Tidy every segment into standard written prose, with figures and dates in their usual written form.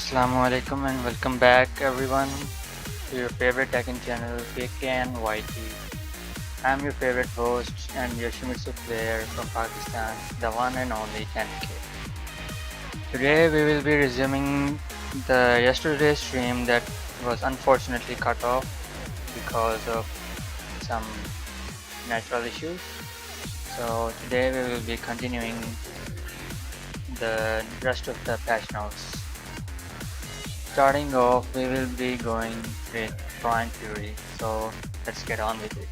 Assalamu alaikum and welcome back everyone to your favorite Tekken channel PAKKEN YT. I'm your favorite host and Yoshimitsu player from Pakistan, the one and only 10K. Today we will be resuming the yesterday's stream that was unfortunately cut off because of some natural issues. So today we will be continuing the rest of the patch notes. Starting off, we will be going with Bryan Fury, so let's get on with it.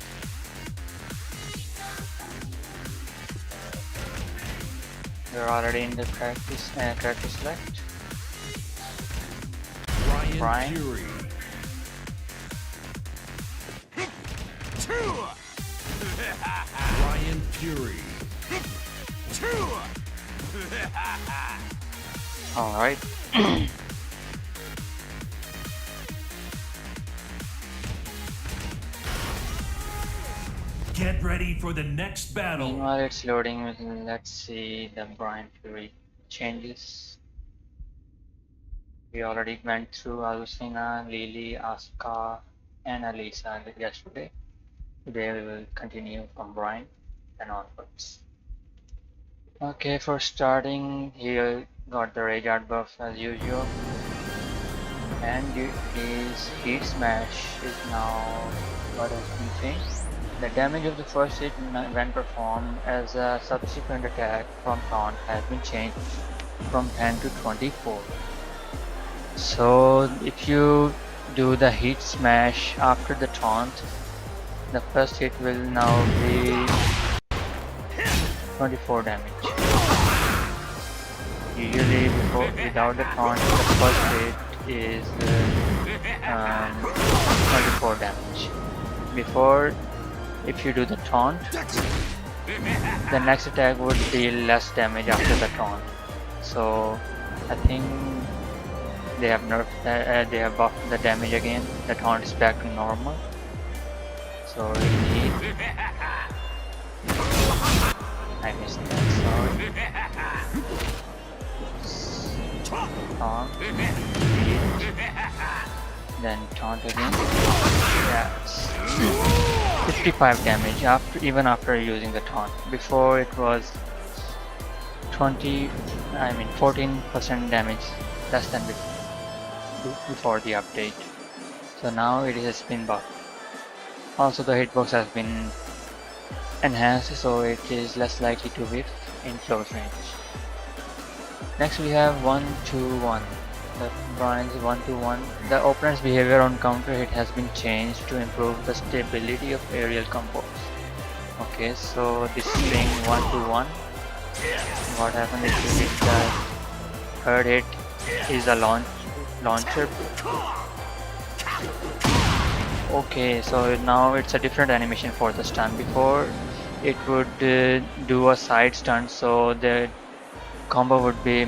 We're already in the character select. Bryan Fury. Bryan Fury. Alright. Get ready for the next battle. Meanwhile it's loading, let's see the Bryan Fury changes. We already went through Alusina, Lily, Asuka and Alisa yesterday. Today we will continue from Bryan and onwards. Okay, for starting, he got the Rage Art buff as usual. And his Heat Smash is now what has been changed. The damage of the first hit when performed as a subsequent attack from taunt has been changed from 10 to 24. So if you do the Heat Smash after the taunt, the first hit will now be 24 damage. Usually without the taunt, the first hit is 24 damage. Before, if you do the taunt, the next attack would deal less damage after the taunt. So I think they have nerfed, they have buffed the damage again. The taunt is back to normal. So we need. I missed that. Sorry. Taunt. Then taunt again. Yes. 55 damage after using the taunt. Before it was 14% damage less than before the update. So now it has been buffed. Also the hitbox has been enhanced, so it is less likely to whiff in close range. Next we have 1-2-1. The Bryan's 1-2-1. The opponent's behavior on counter hit has been changed to improve the stability of aerial combos. Okay, so this string 1-2-1. What happens if you hit the third hit is a launcher. Okay, so now it's a different animation for the stun. Before it would do a side stun, so the combo would be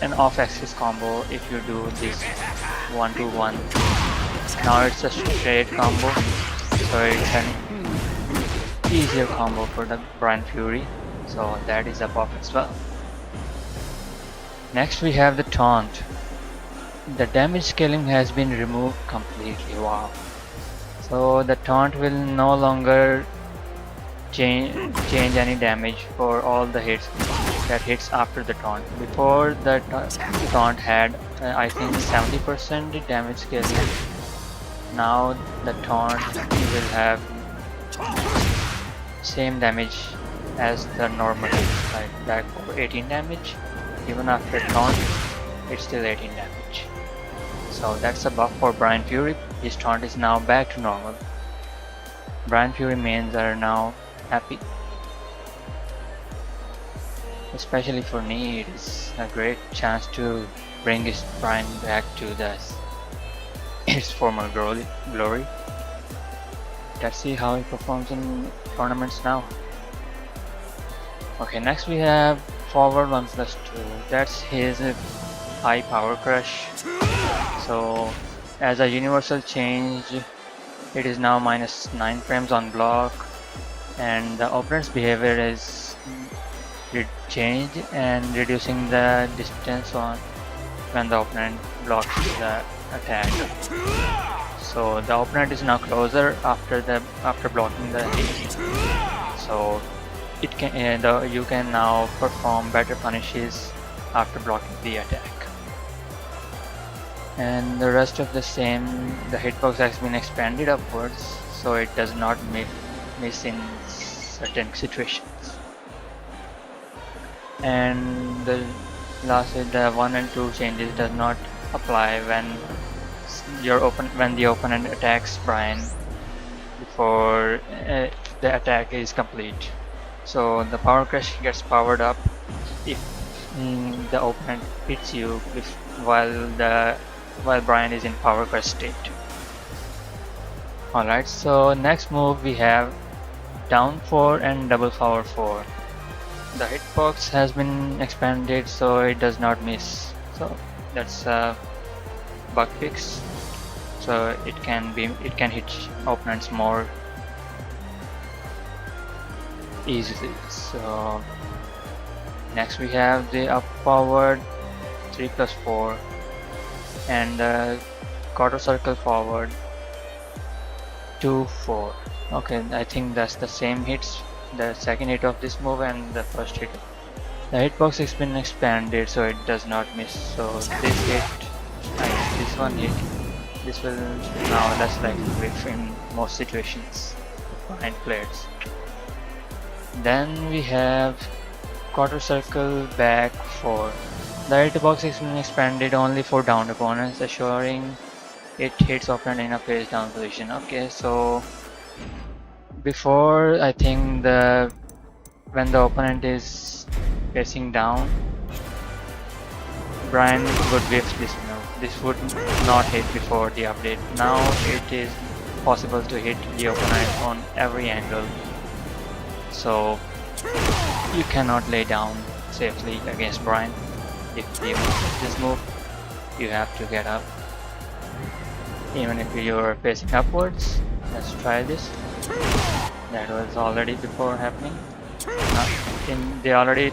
an off-axis combo if you do this 1-2-1. Now it's a straight combo, so it's an easier combo for the Bryan Fury. So that is a buff as well. Next we have the taunt. The damage scaling has been removed completely. Wow. So the taunt will no longer change any damage for all the hits that hits after the taunt. Before the taunt had I think 70% damage scaling. Now the taunt will have same damage as the normal hit, like back for 18 damage. Even after taunt, it's still 18 damage. So that's a buff for Bryan Fury. His taunt is now back to normal. Bryan Fury mains are now happy. Especially for me, it is a great chance to bring his Bryan back to his former glory. Let's see how he performs in tournaments now. Okay, next we have forward 1+2. That's his high power crush. So as a universal change, it is now -9 frames on block, and the opponent's behavior is changed and reducing the distance on when the opponent blocks the attack. So the opponent is now closer after blocking the hit. So it can you can now perform better punishes after blocking the attack. And the rest of the same, the hitbox has been expanded upwards, so it does not miss in certain situations. And the lastly, the 1 and 2 changes does not apply when the opponent attacks Bryan before the attack is complete. So the power crush gets powered up if the opponent hits you while Bryan is in power crush state. Alright, so next move we have down 4 and double power 4. The hitbox has been expanded so it does not miss. So that's a bug fix. So it can hit opponents more easily. So next we have the up powered 3+4 and the quarter circle forward 2-4. Okay, I think that's the same hits, the second hit of this move and the first hit. The hitbox has been expanded so it does not miss. So this hit and this one hit, this will now less likely to whiff in most situations behind players. Then we have quarter circle back 4. The hitbox has been expanded only for downed opponents, assuring it hits opponent in a face down position. Okay, so before, I think when the opponent is facing down, Bryan would whiff this move. This would not hit before the update. Now it is possible to hit the opponent on every angle. So you cannot lay down safely against Bryan. If you hit this move, you have to get up. Even if you're facing upwards. Let's try this. That was already before happening. They already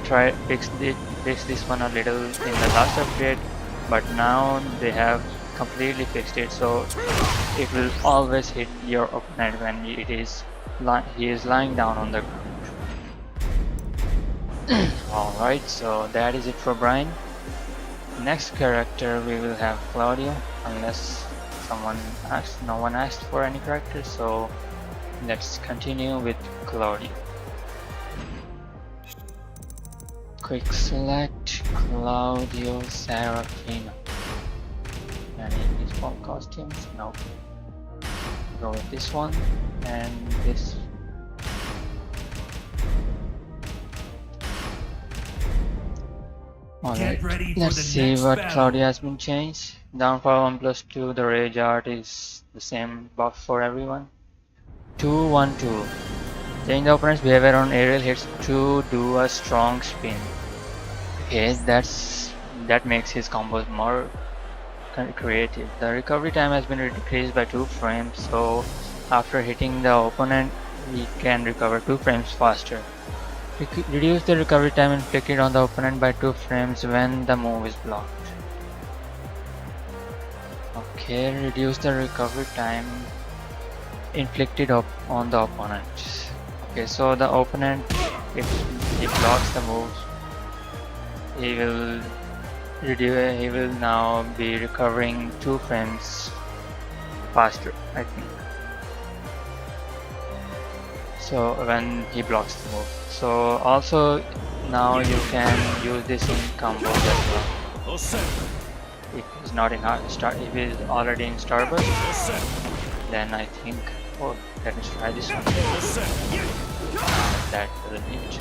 fixed this one a little in the last update, but now they have completely fixed it, so it will always hit your opponent when he is lying down on the ground. Alright, so that is it for Bryan. Next character we will have Claudio, unless no one asked for any characters, so let's continue with Claudio. Quick select Claudio Serafino. Any default costumes? No. Go with this one and this. Alright, let's see what Claudio has been changed. Down for 1+2, the rage art is the same buff for everyone. 2-1-2. Change the opponent's behavior on aerial hits to do a strong spin. Okay, that makes his combos more creative. The recovery time has been decreased by 2 frames, so after hitting the opponent, he can recover 2 frames faster. Reduce the recovery time inflicted on the opponent by 2 frames when the move is blocked. Okay, reduce the recovery time inflicted on the opponent. Okay, so the opponent, if he blocks the moves, he will now be recovering 2 frames faster, I think. So when he blocks the move. So also now you can use this in combos as well. If it's not in if it is already in Starburst, then I think, oh, let me try this one. That doesn't hit.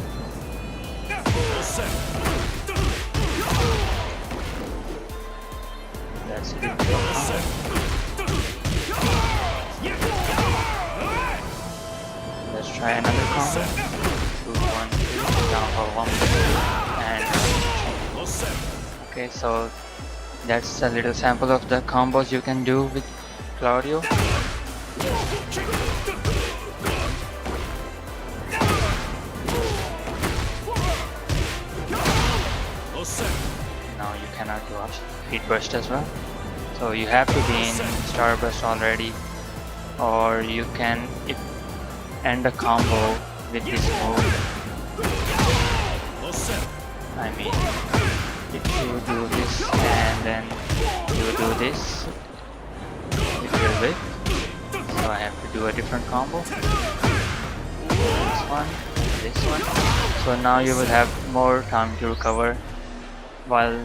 That's it. Let's try another combo. 2-1-2, down for 1 and okay, so that's a little sample of the combos you can do with Claudio. Now you cannot do option. hit burst as well. So you have to be in starburst already, or you can end a combo with this move. I mean, if you do this and then you do this, it will whip. So I have to do a different combo. This one. So now you will have more time to recover while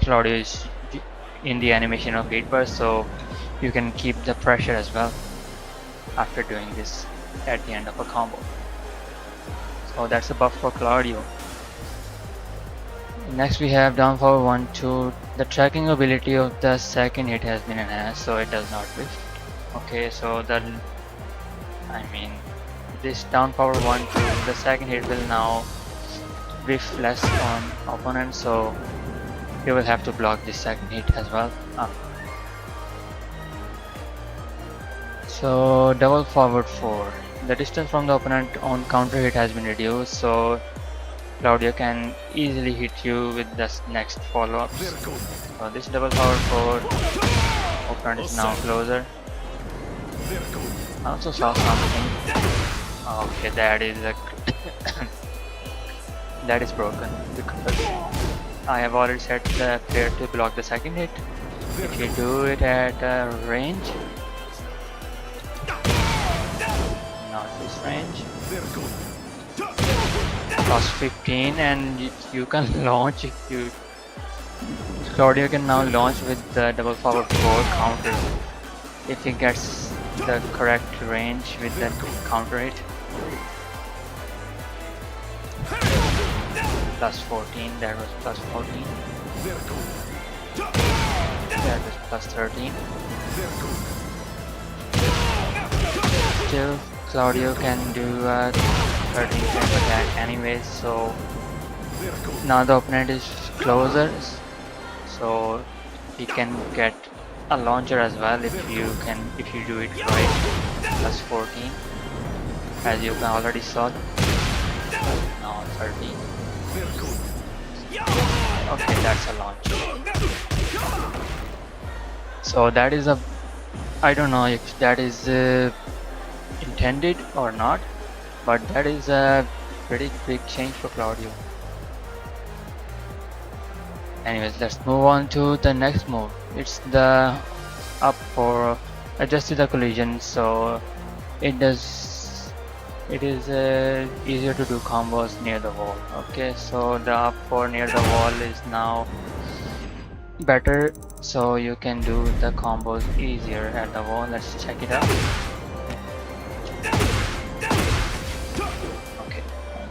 Claudio is in the animation of hit burst, so you can keep the pressure as well after doing this at the end of a combo. So that's a buff for Claudio. Next we have down forward 1, 2. The tracking ability of the second hit has been enhanced, so it does not whiff. Okay, so this down forward 1, 2, the second hit will now whiff less on opponent, so you will have to block this second hit as well. So double forward 4. The distance from the opponent on counter hit has been reduced, so Claudio can easily hit you with the next follow-up. So this double forward 4, opponent is now closer. I also saw something. Okay, that is a that is broken because I have already set the player to block the second hit. If you do it at range, not this range, plus 15, and you can launch if you. Claudio can now launch with the double forward 4 counter if he gets the correct range with that counter hit. Plus 14, that was plus 14. That was plus 13. Still, Claudio can do a 13 frame attack anyways, so now the opponent is closer, so he can get a launcher as well if you do it right. Plus 14, as you can already saw. Now 13. Okay, that's a launcher. So that is a, I don't know if that is intended or not, but that is a pretty big change for Claudio. Anyways, let's move on to the next move. It's the up for adjusted the collision, so it is easier to do combos near the wall. Okay, so the up for near the wall is now better, so you can do the combos easier at the wall. Let's check it out.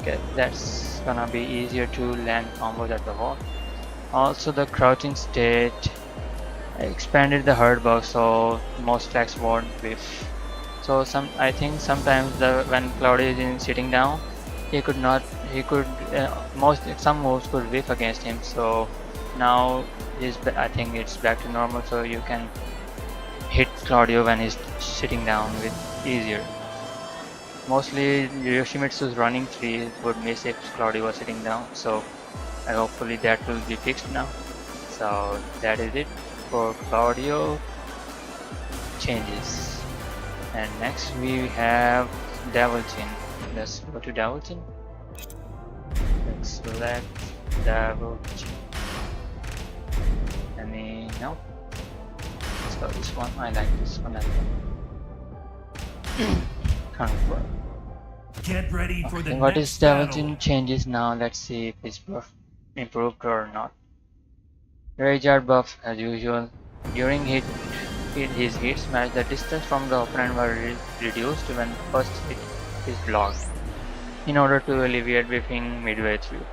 Okay, that's gonna be easier to land combos at the wall. Also, the crouching state expanded the hurt box, so most attacks won't whiff. So I think sometimes when Claudio is in sitting down, some moves could whiff against him. So now I think it's back to normal, so you can hit Claudio when he's sitting down with easier. Mostly Yoshimitsu's running 3 would miss if Claudio was sitting down, so hopefully that will be fixed now. So that is it for Claudio Changes. And next we have Devil Jin. Let's go to Devil Jin. Let's select Devil Jin. No? Let's go this one. I like this one as well. Confirm. Get ready for the What next is Devil battle. Jin Changes now? Let's see if it's improved or not. Rage Art buff as usual. During his hit smash, the distance from the opponent was reduced when first hit is blocked, in order to alleviate whiffing midway through.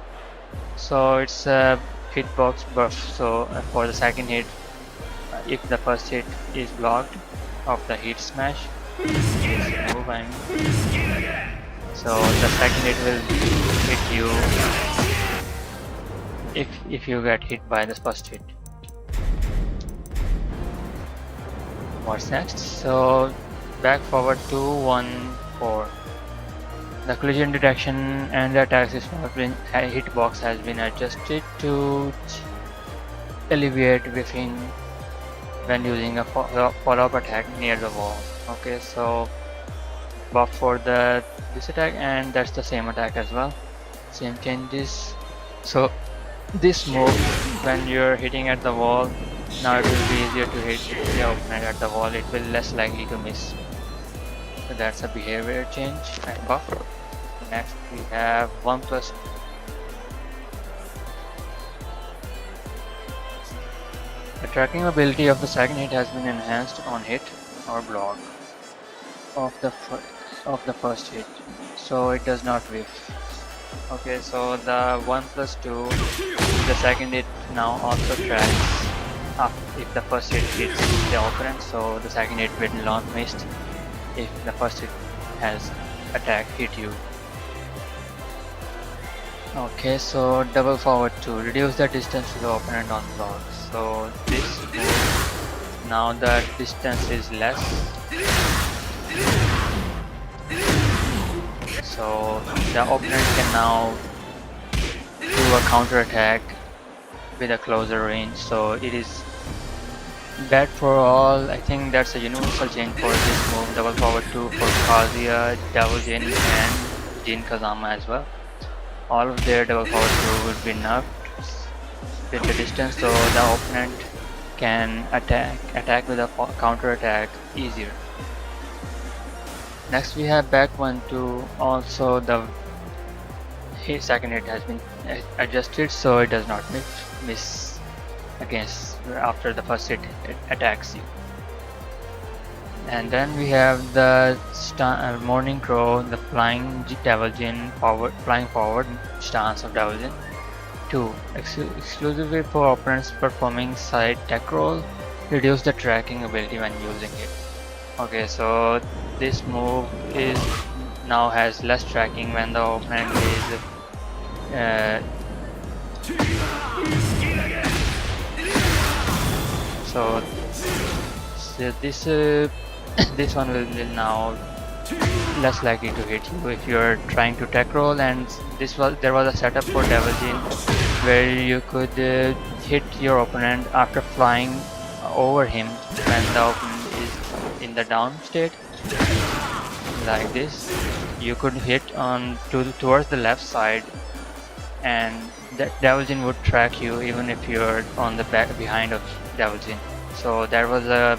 So it's a hitbox buff. So for the second hit, if the first hit is blocked of the hit smash, move, so the second hit will hit you if you get hit by the first hit. What's next? So back forward 2, 1, 4. The collision detection and the attack system hitbox has been adjusted to alleviate whiffing when using a follow-up attack near the wall. Okay, so buff for this attack, and that's the same attack as well, same changes. So this move, when you're hitting at the wall, now it will be easier to hit the opponent at the wall, it will less likely to miss. So that's a behavior change and buff. Next we have 1+. The tracking ability of the second hit has been enhanced on hit or block of the first hit, so it does not whiff. Okay, so the 1+2, the second hit now also tracks if the first hit hits the opponent, so the second hit will not miss if the first hit has attack hit you. Okay, so double forward 2, reduce the distance to the opponent on block. So this move, now the distance is less, so the opponent can now do a counter attack with a closer range, so it is bad for all. I think that's a universal change for this move, double forward 2 for Kazuya, Devil Jin and Jin Kazama as well. All of their double forward 2 would be nerfed with the distance, so the opponent can attack with a counter attack easier. Next we have back 1-2, also the second hit has been adjusted, so it does not miss against after the first hit attacks you. And then we have the Morning Crow, the flying Devil Jin flying forward stance of Devil Jin. 2. Exclusively for opponents performing side tech roll, reduce the tracking ability when using it. Okay, so this move is now has less tracking when the opponent is so this this one will now less likely to hit you if you're trying to tech roll. And there was a setup for Devil Jin where you could hit your opponent after flying over him when the opponent is in the down state, like this. You could hit on towards the left side, and the Devil Jin would track you even if you're on the behind of Devil Jin. So there was a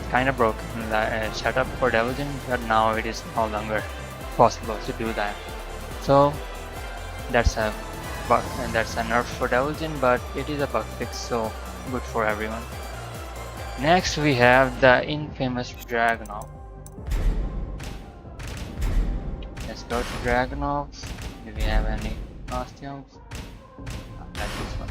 kind of broken setup for Devil Jin, but now it is no longer possible to do that. So that's a bug, and that's a nerf for Devil Jin, but it is a bug fix, so good for everyone. Next we have the infamous Dragunov. Let's go to Dragunov. Do we have any costumes? Like this one.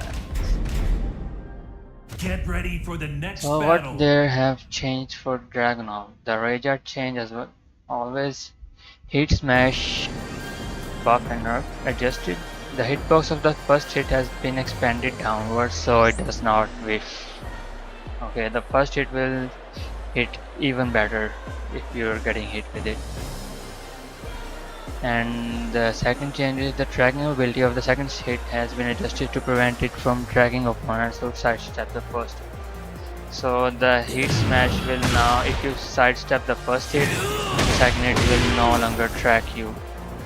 Get ready for the next So battle. what they have changed for Dragunov? The Rage change as well. Always hit smash buff and nerf adjusted. The hitbox of the first hit has been expanded downwards, so it does not whiff. Okay, the first hit will hit even better if you're getting hit with it. And the second change is the tracking ability of the second hit has been adjusted to prevent it from tracking opponents who sidestep the first hit. So the hit smash will now, if you sidestep the first hit, the second hit will no longer track you.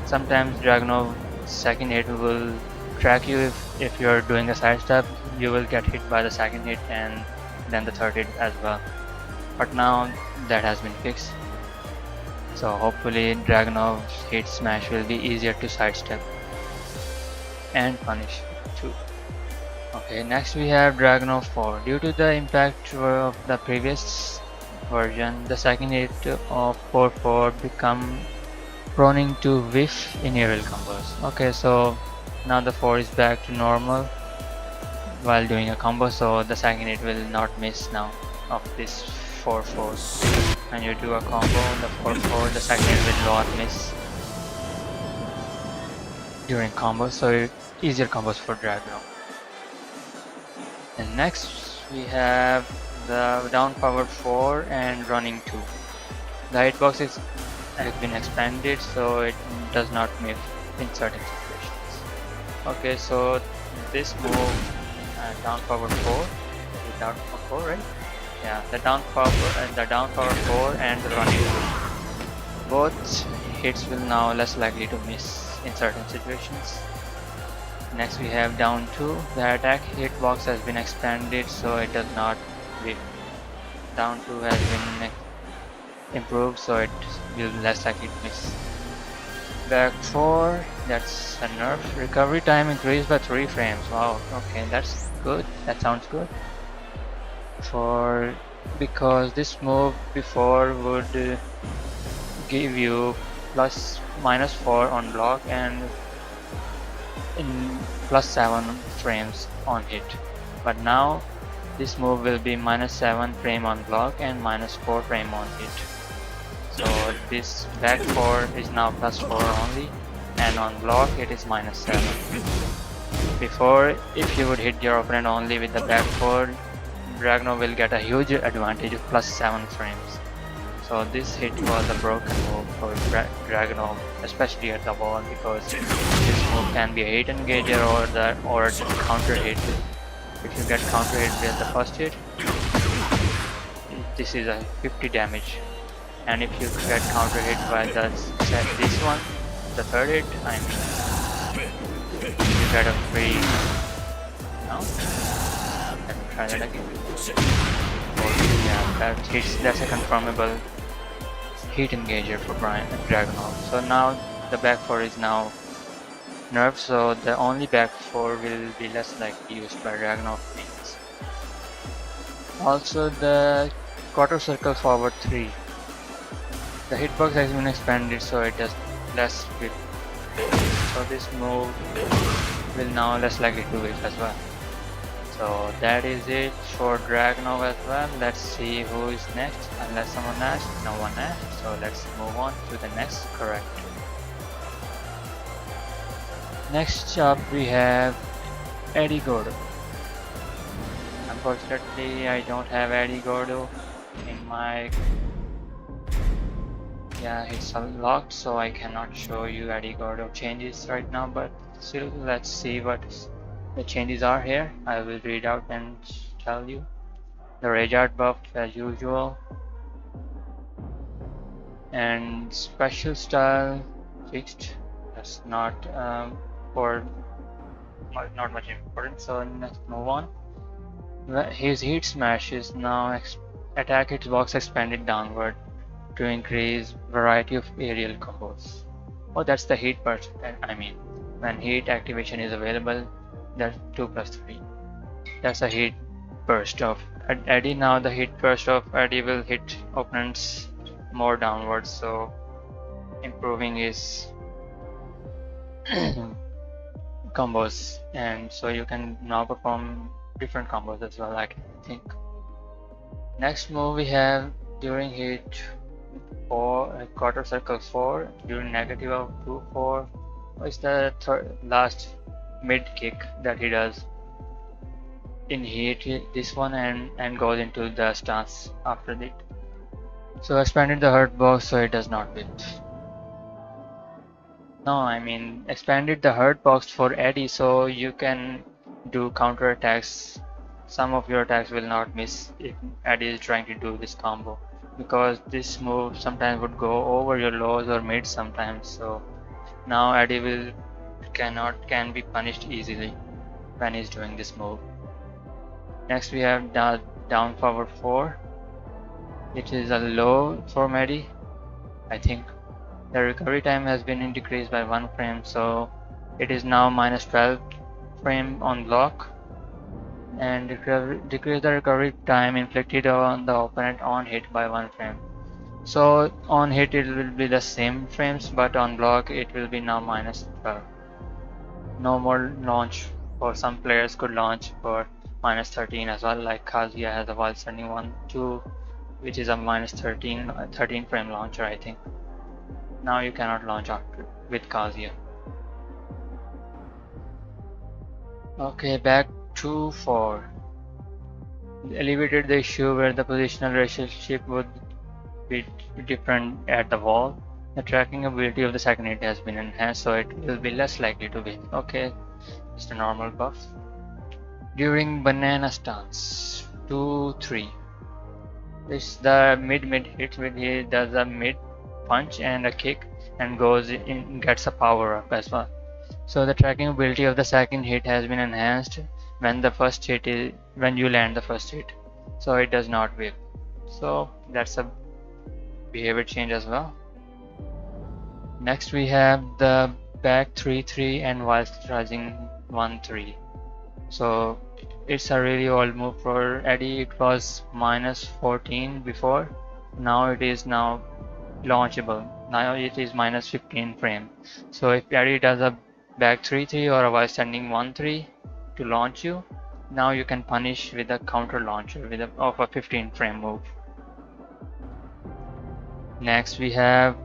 Sometimes Dragunov second hit will track you if you're doing a sidestep, you will get hit by the second hit and then the third hit as well. But now that has been fixed. So hopefully Dragunov's hit smash will be easier to sidestep and punish too. Okay, next we have Dragunov 4. Due to the impact of the previous version, the second hit of 4-4 become prone to whiff in aerial combos. Okay, so now the 4 is back to normal while doing a combo, so the second hit will not miss now of this 4-4. When you do a combo, the 4-4, the second hit will not miss during combos, so easier combos for Dragunov. And next we have the down power 4 and running 2. The hitbox has been expanded, so it does not miss in certain situations. Okay, so this move down forward 4. Is down forward 4, right? Yeah, the down forward 4 and the running 2. Both hits will now less likely to miss in certain situations. Next we have down 2. The attack hitbox has been expanded so it does not whip. Down 2 has been improved so it will be less likely to miss. Back 4, that's a nerf. Recovery time increased by 3 frames. Wow, okay, that's good. That sounds good. Because this move before would give you -4 on block and in +7 frames on hit. But now this move will be -7 frame on block and -4 frame on hit. So this back 4 is now +4 only, and on block it is -7. Before, if you would hit your opponent only with the back 4, Dragunov will get a huge advantage of +7 frames. So this hit was a broken move for Dragunov, especially at the wall, because this move can be a hit engager or counter hit. If you get counter hit with the first hit, this is a 50 damage. And if you get counter hit by this one, the third hit, I mean, you get a free. No? Let me try that again. Oh, yeah, that's a confirmable hit engager for Bryan and Dragunov. So now the back 4 is now nerfed, so the only back 4 will be less likely used by Dragunov mains. Also the quarter circle forward 3. The hitbox has been expanded so it does less whip. So this move will now less likely to whip as well. So that is it for Dragunov as well. Let's see who is next. Unless someone asked, no one asked. So let's move on to the next character. Next up we have Eddy Gordo. Unfortunately I don't have Eddy Gordo in my... Yeah, it's unlocked so I cannot show you Eddy Gordo changes right now, but still let's see what the changes are here. I will read out and tell you. The Rage Art buff as usual, and special style fixed. That's not not much important, so let's move on. His heat smash is now attack hitbox expanded downward to increase variety of aerial combos. Oh, that's the heat burst. I mean, when heat activation is available, that's 2+3. That's a heat burst of Eddy. Now the heat burst of Eddy will hit opponents more downwards, so improving his combos, and so you can now perform different combos as well, I think. Next move we have during hit 4, quarter circle 4, during negative of 2-4 is the last mid kick that he does in heat, this one, and goes into the stance after it. So expanded the hurt box so it does not whip. No, I mean expanded the hurt box for Eddy so you can do counter attacks. Some of your attacks will not miss if Eddy is trying to do this combo, because this move sometimes would go over your lows or mids sometimes. So now Eddy can be punished easily when he's doing this move. Next we have down forward 4. It is a low for Eddy, I think. The recovery time has been decreased by 1 frame, so it is now -12 frame on block, and decrease the recovery time inflicted on the opponent on hit by 1 frame. So on hit it will be the same frames, but on block it will be now -12. No more launch. For some players could launch for -13 as well, like Kazuya has a Wild Sending 1-2, which is a -13 frame launcher, I think. Now you cannot launch after with Kazuya. Okay, back to 4. Elevated the issue where the positional relationship would be different at the wall. The tracking ability of the second hit has been enhanced, so it will be less likely to win. Okay, it's the normal buff. During banana stance 2-3. It's the mid hit when he does a mid punch and a kick and goes in, gets a power up as well. So the tracking ability of the second hit has been enhanced when the first hit is when you land the first hit. So it does not whip. So that's a behavior change as well. Next we have the back 3-3 and whilst rising 1-3. So it's a really old move for Eddy. It was -14 before. Now it is now launchable. Now it is -15 frame. So if Eddy does a back 3-3 or a while standing 1-3 to launch you, now you can punish with a counter launcher with of a 15 frame move. Next we have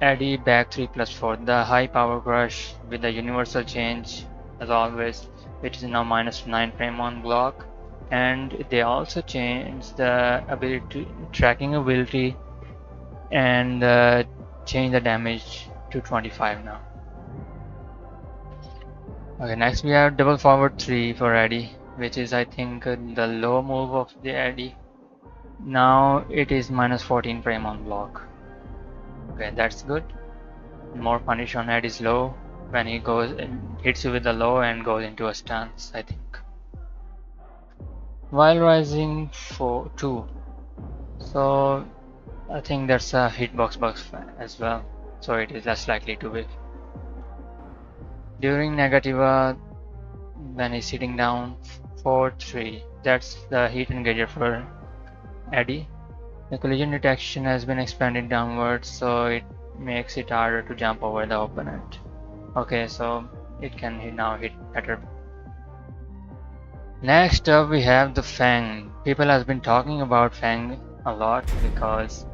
Eddy back 3+4, the high power crush with the universal change as always, which is now -9 frame on block, and they also changed the ability tracking ability and change the damage to 25 now. Okay, next we have double forward 3 for Eddy, which is I think the low move of the Eddy. Now it is -14 frame on block. Okay, that's good. More punish on Eddy's low when he goes and hits you with the low and goes into a stance, I think. While rising for 2. So I think that's a hitbox bug as well, so it is less likely to whip. During negativa, when he's sitting down 4-3, that's the heat engager for Eddy. The collision detection has been expanded downwards, so it makes it harder to jump over the opponent. Okay, so it can now hit better. Next up we have the Feng. People has been talking about Feng a lot because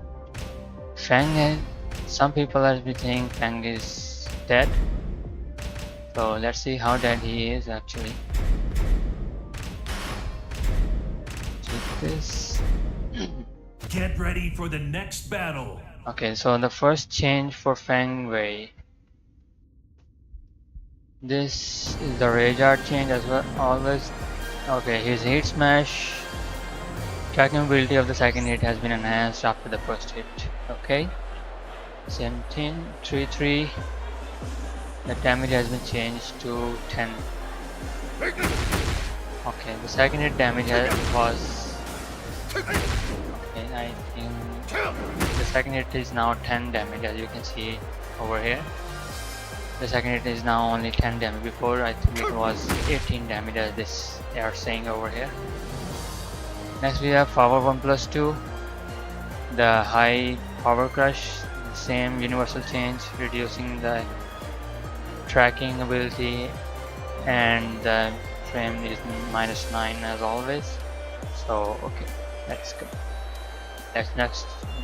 some people have been saying Feng is dead. So let's see how dead he is actually. Take this. Get ready for the next battle. Okay, so the first change for Feng Wei. This is the Rage Art change as well, always. Okay, his hit smash tracking ability of the second hit has been enhanced after the first hit. Okay, 17-3-3. The damage has been changed to 10. Okay, the second hit damage was. Okay, I think the second hit is now 10 damage, as you can see over here. The second hit is now only 10 damage. Before I think it was 18 damage, as they are saying over here. Next we have power 1+2, the high power crush, the same universal change, reducing the tracking ability, and the frame is -9 as always. So okay, that's good.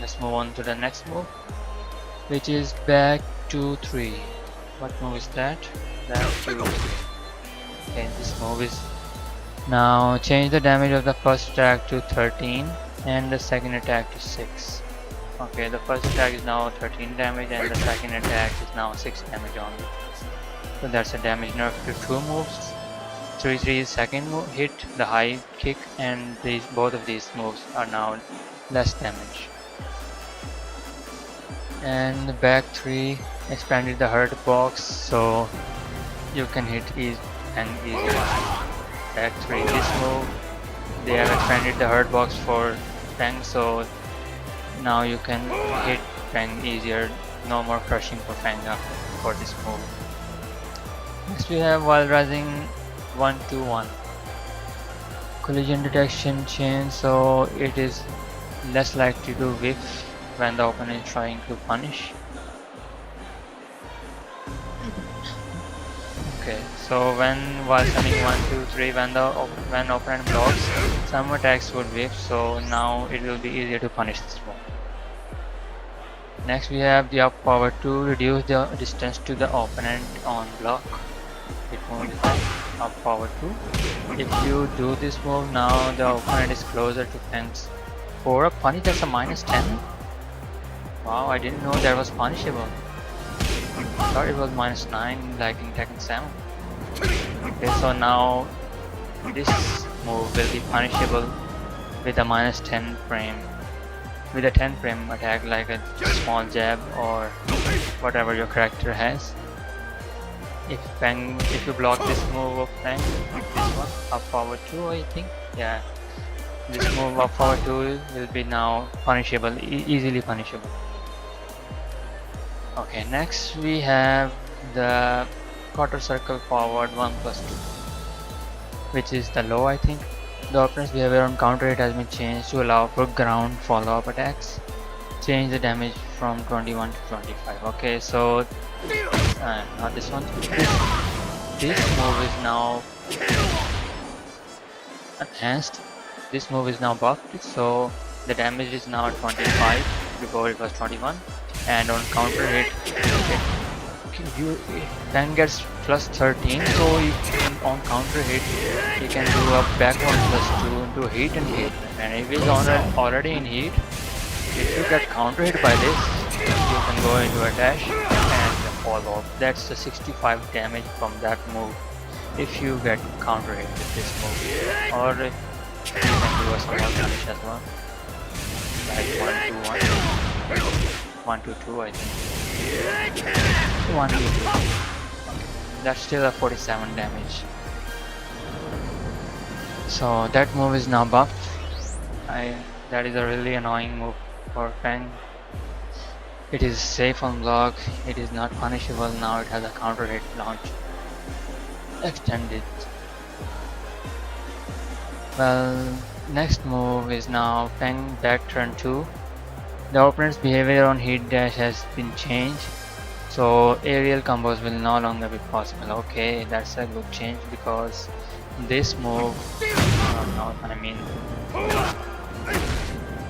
Let's move on to the next move, which is back 2-3. What move is that? Back 2-3. Okay, this move is now change the damage of the first attack to 13 and the second attack to 6. Okay, the first attack is now 13 damage and the second attack is now 6 damage only. So that's a damage nerf to 2 moves. 3-3 is second hit, the high kick, and both of these moves are now less damage. And the back 3 expanded the hurt box, so you can hit easier. Back 3, this move, they have expanded the hurt box for Feng, so now you can hit Feng easier. No more crushing for Feng for this move. Next we have while rising 1-1. Collision detection change, so it is less likely to whiff when the opponent is trying to punish. Okay, so while sending 1-2-3, when opponent blocks, some attacks would whiff, so now it will be easier to punish this move. Next we have the up power 2, reduce the distance to the opponent on block. It move is up power 2. If you do this move, now the opponent is closer to Feng's. For a punish, that's a -10. Wow, I didn't know that was punishable. I thought it was -9 like in Tekken 7. Okay, so now this move will be punishable with a -10 frame, with a 10 frame attack like a small jab or whatever your character has. If you block this move of Feng, this one, up forward 2 I think, yeah, this move up forward 2 will be now punishable, easily punishable. Okay, next we have the quarter circle forward 1+2, which is the low I think. The opponent's behavior on counter hit has been changed to allow for ground follow-up attacks. Change the damage from 21 to 25. Okay, so not this one. This move is now enhanced. This move is now buffed, so the damage is now 25. Before it was 21, and on counter hit, Feng gets +13. So on counter hit, you can do a back 1+2 into heat and hit. And if he's already in heat, if you get counter hit by this, you can go into a dash and follow up. That's the 65 damage from that move if you get counter hit with this move. Or you can do a small punish as well, like 1-2-1, 1-2-2 I think. 1-2-2. Okay. That's still a 47 damage. So that move is now buffed. That is a really annoying move for Feng. It is safe on block, it is not punishable. Now it has a counter hit launch extended. Well, next move is now Feng back turn 2. The opponent's behavior on hit dash has been changed, so aerial combos will no longer be possible. Okay, that's a good change because this move,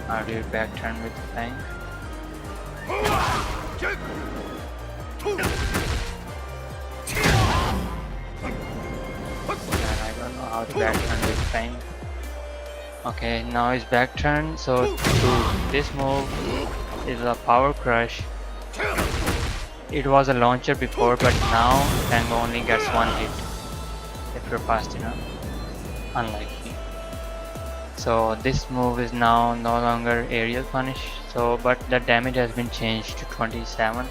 how do you back turn with Feng? I don't know how to back turn with Feng. Okay, now it's back turn, so this move is a power crush. It was a launcher before, but now Feng only gets one hit if you're fast enough, unlike me. So this move is now no longer aerial punish, but the damage has been changed to 27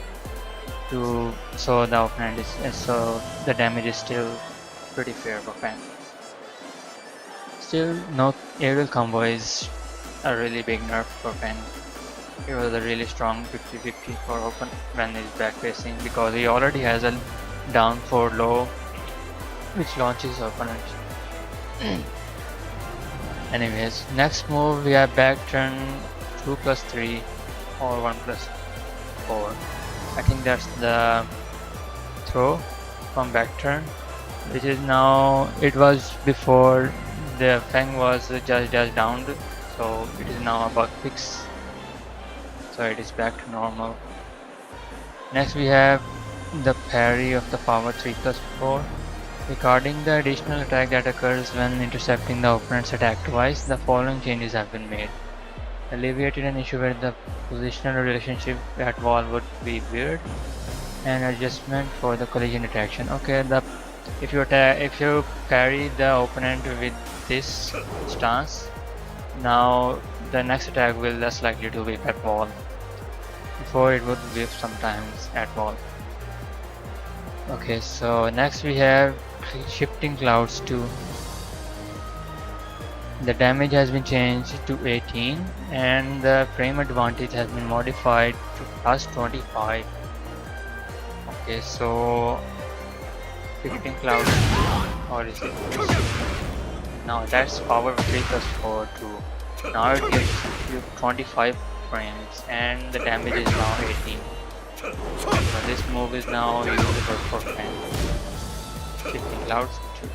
so the opponent is so the damage is still pretty fair for Feng. Still, no aerial combo is a really big nerf for Feng. It was a really strong 50-50 for open when he's back facing because he already has a down 4 low which launches opponent. Anyways, next move we have back turn 2+3 or 1+4. I think that's the throw from back turn, which is now, it was before the Feng was just downed, so it is now a bug fix, so it is back to normal. Next we have the parry of the power 3+4. Regarding the additional attack that occurs when intercepting the opponent's attack twice, the following changes have been made. Alleviated an issue where the positional relationship at wall would be weird, and adjustment for the collision detection. Okay, if you parry the opponent with this stance, now the next attack will less likely to whip at wall. Before it would whip sometimes at wall. Okay, so next we have shifting clouds 2. The damage has been changed to 18 and the frame advantage has been modified to +25. Okay, so shifting clouds 2, or is it? Now that's power 3+4 too. Now it gives you 25 frames and the damage is now 18. So this move is now usable for Feng. Shifting clouds 2.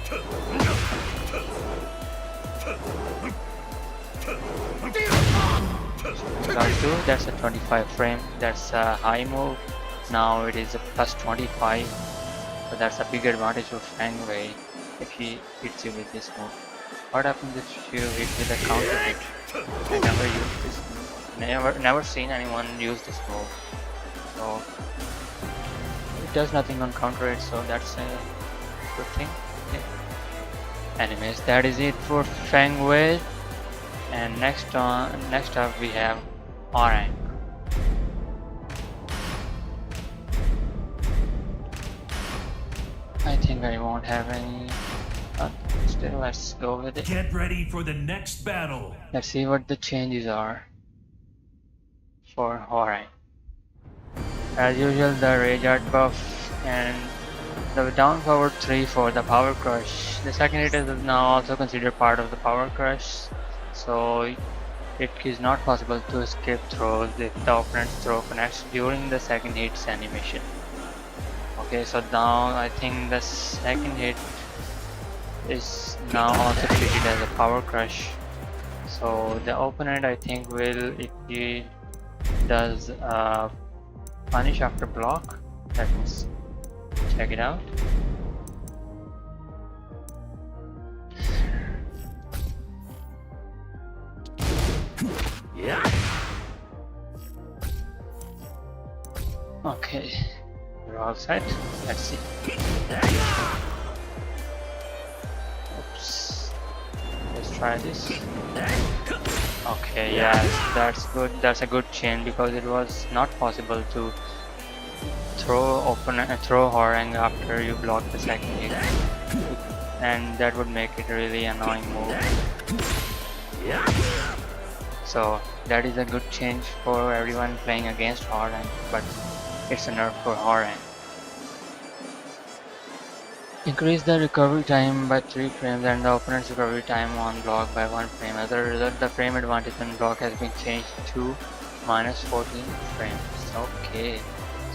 Cloud 2, that's a 25 frame, that's a high move. Now it is a +25, so that's a big advantage for Feng Wei if he hits you with this move. What happens if you hit with a counter hit? I never used this move. Never seen anyone use this move. So it does nothing on counter hit, so that's a good thing. Okay. Anyways, that is it for Feng Wei. And next up we have Hwoarang. I think I won't have any, but still let's go with it. Get ready for the next battle. Let's see what the changes are for Hwoarang. As usual, the Rage Art buff and the down forward 3 for the Power Crush. The second hit is now also considered part of the Power Crush, so it is not possible to skip throws if the opponent's throw connects during the second hit's animation. Okay, so now I think the second hit is now also treated as a Power Crush. So the opponent, I think, will, if he does punish after block. Let's check it out. Yeah. Okay, we're all set. Let's see. Oops. Let's try this. Okay, yeah, that's good. That's a good chain because it was not possible to throw Hwoarang after you block the second hit, and that would make it a really annoying move. So that is a good change for everyone playing against Hwoarang, but it's a nerf for Hwoarang. Increase the recovery time by 3 frames and the opponent's recovery time on block by 1 frame. As a result, the frame advantage on block has been changed to minus 14 frames. Okay,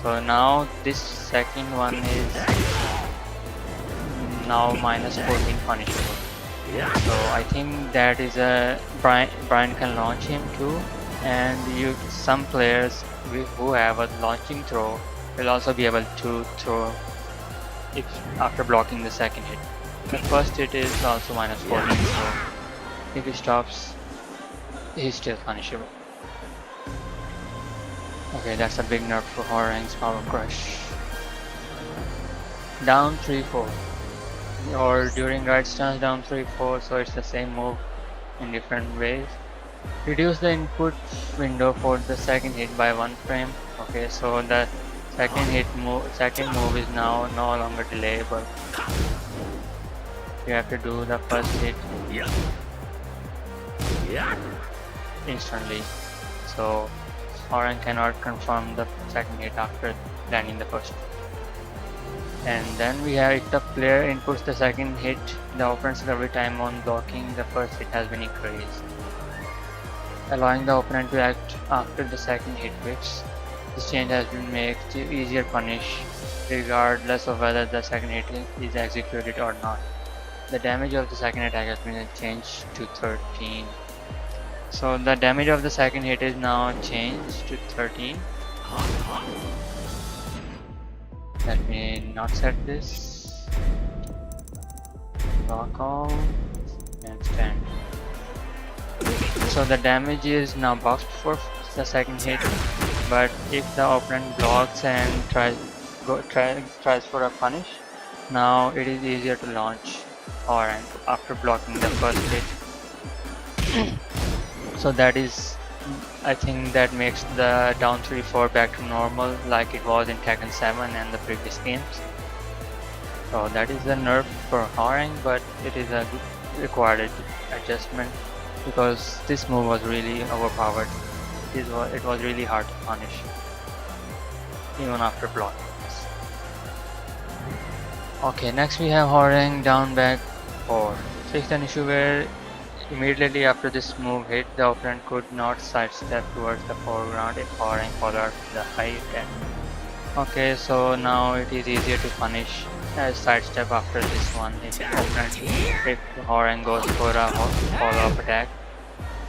so now this second one is now minus 14 punishable. So I think that is a Bryan can launch him too, and some players who have a launching throw will also be able to throw if after blocking the second hit. The first hit is also minus 14, so if he stops, he's still punishable. Okay, that's a big nerf for Hwoarang's Power Crush. Down 3-4, or during right stance down 3-4, so it's the same move in different ways. Reduce the input window for the second hit by 1 frame. Okay, so the second move is now no longer delayable. You have to do the first hit instantly. So Hwoarang cannot confirm the second hit after landing the first. And then we have, if the player inputs the second hit, the opponent's recovery time on blocking the first hit has been increased, allowing the opponent to act after the second hit whips. This change has been made to easier punish regardless of whether the second hit is executed or not. The damage of the second attack has been changed to 13. So the damage of the second hit is now changed to 13. Let me not set this. Block all and stand. So the damage is now buffed for the second hit, but if the opponent blocks and tries for a punish, now it is easier to launch Hwoarang after blocking the first hit. So that is, I think that makes the down 3-4 back to normal like it was in Tekken 7 and the previous games. So that is a nerf for Hwoarang, but it is a required adjustment because this move was really overpowered. It was really hard to punish even after blocking this. Okay, next we have Hwoarang down back 4. Fixed an issue where immediately after this move hit, the opponent could not sidestep towards the foreground if Hwoarang followed the high attack. Okay, so now it is easier to punish as sidestep after this one. If Hwoarang goes for a follow-up attack,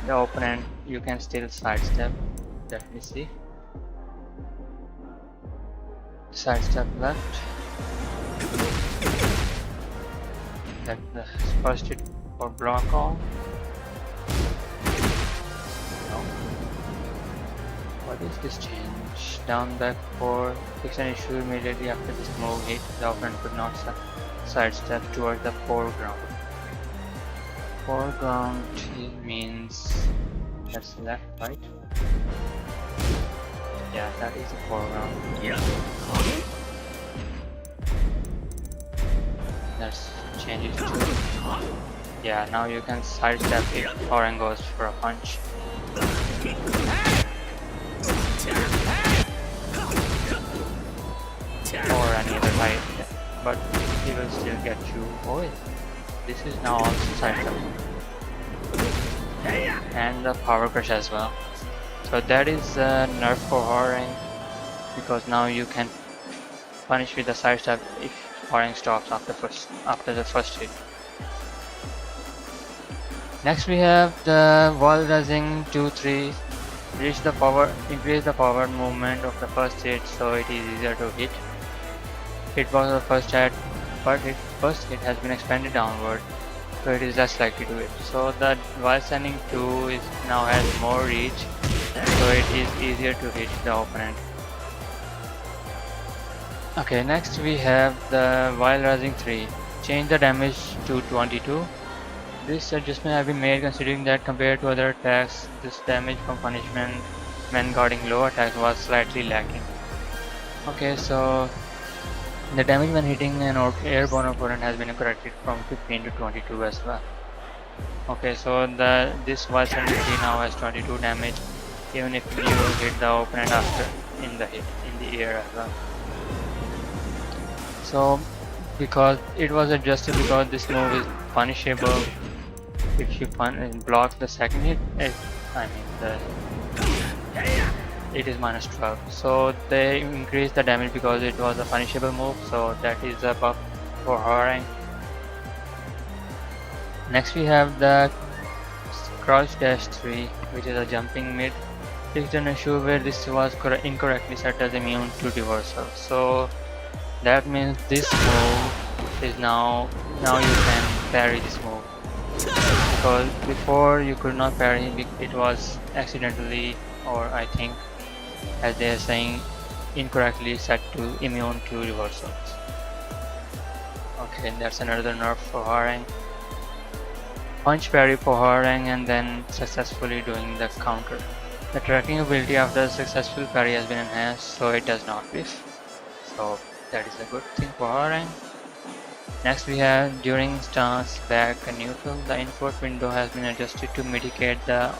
the opponent, you can still sidestep. Let me see. Sidestep left. Let the first hit for block all. No. What is this change? Down back 4. Fix an issue immediately after this move hit. The opponent could not sidestep towards the foreground. Foreground means that's left, right? Yeah, that is the foreground. Yeah. That's changes too. Yeah, now you can sidestep it. Hwoarang goes for a punch. Or any other height, but he will still get you. Oh, this is now also sidestep. And the power crush as well. So that is a nerf for Hwoarang, because now you can punish with the sidestep if Hwoarang stops after the first hit. Next we have the wall rising 2-3. Increase the power movement of the first hit, so it is easier to hit. Hitbox of the first hit, but its first hit has been expanded downward, so it is less likely to hit. So the while standing 2 is now has more reach, so it is easier to hit the opponent. Okay, next we have the while rising 3. Change the damage to 22. This adjustment has been made considering that compared to other attacks, this damage from punishment when guarding low attacks was slightly lacking. Okay, so the damage when hitting an airborne opponent has been corrected from 15 to 22 as well. Okay, so this while standing 3 now has 22 damage, even if you hit the opponent after in the air as well. So because it was adjusted because this move is punishable if you block the second hit, it is minus 12. So they increased the damage because it was a punishable move, so that is a buff for Hwoarang. Next we have the crouch dash 3, which is a jumping mid. Fixed an issue where this was incorrectly set as immune to reversal. So that means this move is now you can parry this move, because before you could not parry, it was accidentally, or I think as they are saying, incorrectly set to immune to reversals. Okay, that's another nerf for Hwoarang. Punch parry for Hwoarang and then successfully doing the counter. The tracking ability after successful parry has been enhanced, so it does not whiff. So that is a good thing for Hwoarang. Next we have during stance, back and neutral, the input window has been adjusted to mitigate the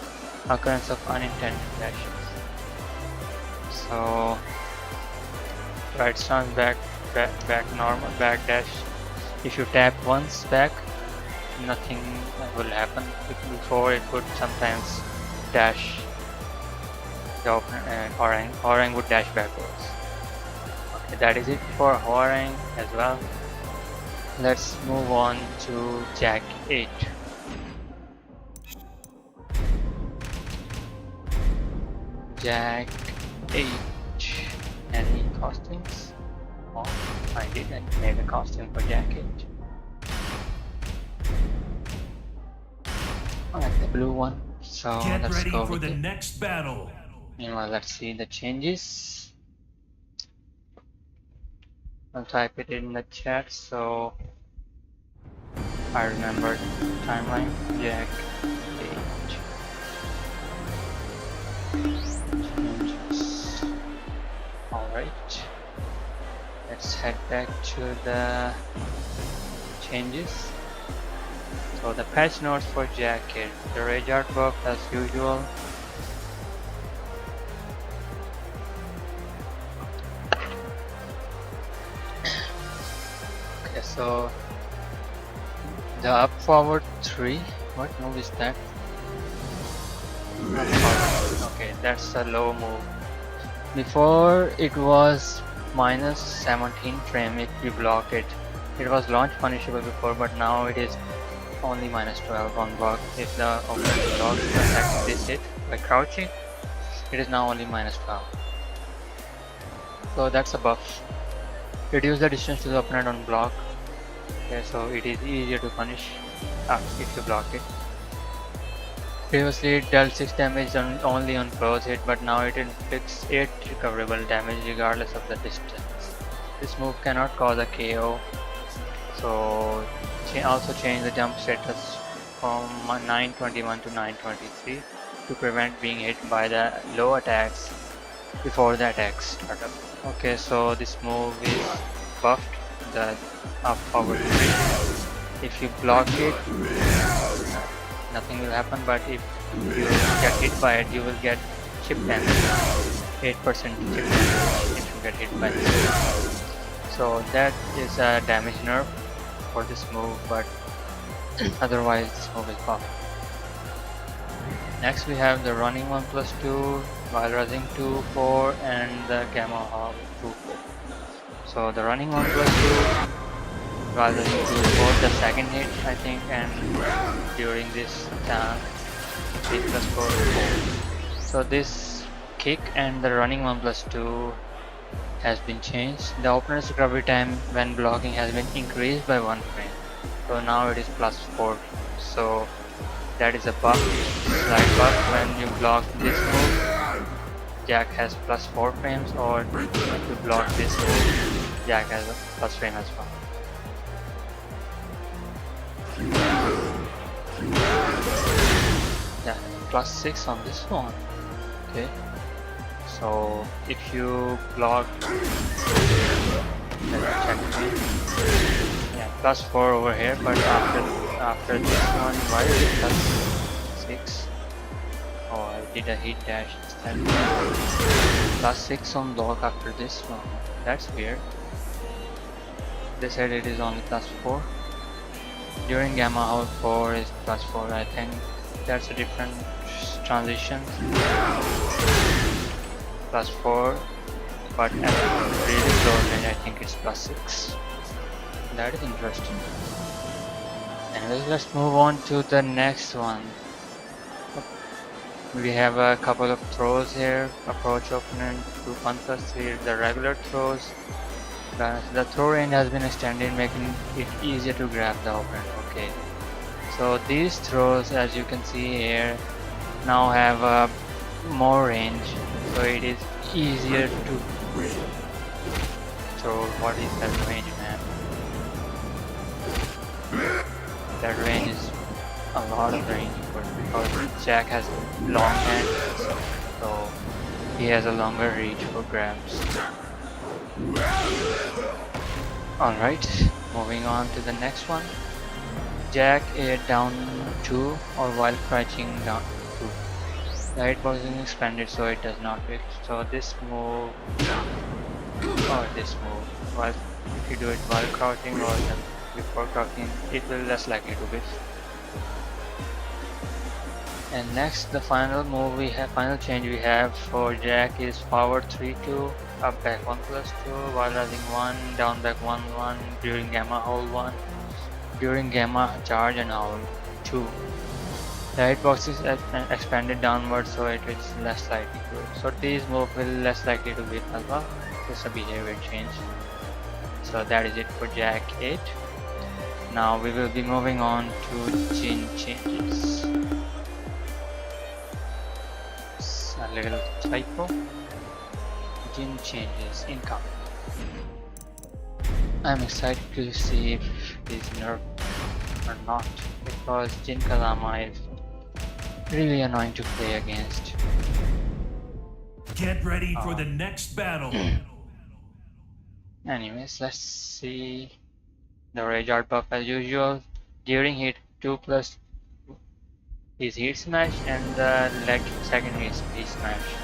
occurrence of unintended dashes. So right stance, back normal, back dash. If you tap once back, nothing will happen. Before it would sometimes dash the opponent, and Hwoarang would dash backwards. Okay, that is it for Hwoarang as well. Let's move on to Jack 8. Jack 8. Any costumes? Oh, I didn't make a costume for Jack 8. I like the blue one, so Get let's ready go for with the it. next battle. Meanwhile, let's see the changes. I'll type it in the chat so I remember the timeline. Jack 8 changes. Alright, let's head back to the changes. So the patch notes for Jack 8. The rage art buff as usual. Okay, so the up forward 3, what move is that? Up forward. Okay, that's a low move. Before it was minus 17 frame if you block it. It was launch punishable before, but now it is only minus 12 on block. If the opponent blocks the second this hit by crouching, it is now only minus 12. So that's a buff. Reduce the distance to the opponent on block. Okay, so it is easier to punish if you block it. Previously it dealt 6 damage only on close hit, but now it inflicts 8 recoverable damage regardless of the distance. This move cannot cause a KO, so also change the jump status from 921 to 923 to prevent being hit by the low attacks before the attacks start up. Okay, so this move is buffed, the up forward 3. If you block it, nothing will happen, but if you get hit by it, you will get chip damage, 8% chip damage if you get hit by this. So that is a damage nerf for this move, but otherwise this move is buffed. Next we have the running 1+2 while rushing 2-4 and the gamma half 2-4. So the running 1+2 while rushing 2-4, the second hit I think, and during this 3+4. So this kick and the running 1+2 has been changed. The opener's recovery time when blocking has been increased by 1 frame. So now it is +4. So that is a buff, slight buff. When you block this move, Jack has +4 frames, or if you block this move, Jack has a plus frame as well. Yeah, +6 on this one. Okay. So if you block, let's check it. Yeah, +4 over here, but after this one, why is it +6? Oh, I did a hit dash instead. +6 on block after this one. That's weird. They said it is only +4. During gamma hold 4 is +4. I think that's a different transition. +4, but at really close range I think it's +6. That is interesting. Anyways, let's move on to the next one. We have a couple of throws here. Approach opponent to 1+3, the regular throws. The throw range has been extended, making it easier to grab the opponent. Okay, so these throws, as you can see here, now have more range, so it is easier to throw. What is that range, man? That range is a lot of range, because Jack has long hands, so he has a longer reach for grabs. Alright, moving on to the next one. Jack down 2, or while crouching down 2. The hitbox is expanded, so it does not hit. So this move, or this move, while if you do it while crouching or before crouching, it will less likely to hit. And next, the final move we have, final change we have for Jack is forward 3-2, up back 1+2, while rising 1, down back 1-1, during gamma hold 1, during gamma charge and hold 2. The hitbox is expanded downwards, so it is less likely to hit. So these moves will less likely to hit as well. It's a behavior change. So that is it for Jack 8. Now we will be moving on to Jin Changes. A little typo. Jin Changes income. I'm excited to see if this nerf or not, because Jin Kazama is really annoying to play against. Get ready for the next battle. Anyways, let's see the rage art buff as usual. During hit 2+ is heat smash, and the leg second is heat smash.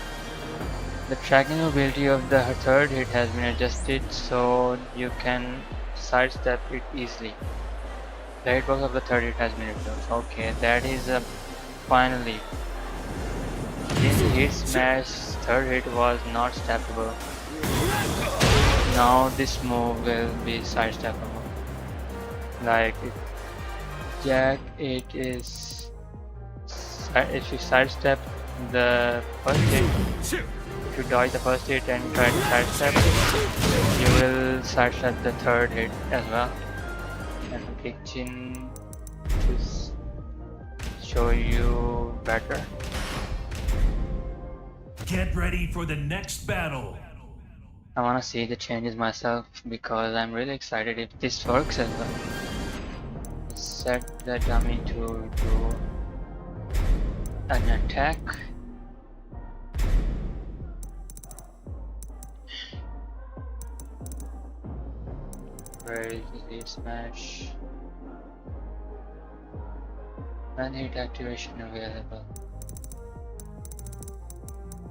The tracking ability of the third hit has been adjusted, so you can sidestep it easily. The hitbox of the third hit has been reduced. Okay, that is finally. This hit smash third hit was not steppable. Now this move will be sidesteppable. Like Jack, it is, if you sidestep the first hit, if you dodge the first hit and try to sidestep, you will sidestep the third hit as well. And pick Jin to show you better. Get ready for the next battle. I wanna see the changes myself because I'm really excited if this works as well. set the dummy to do an attack. Where is the smash? One hit activation available.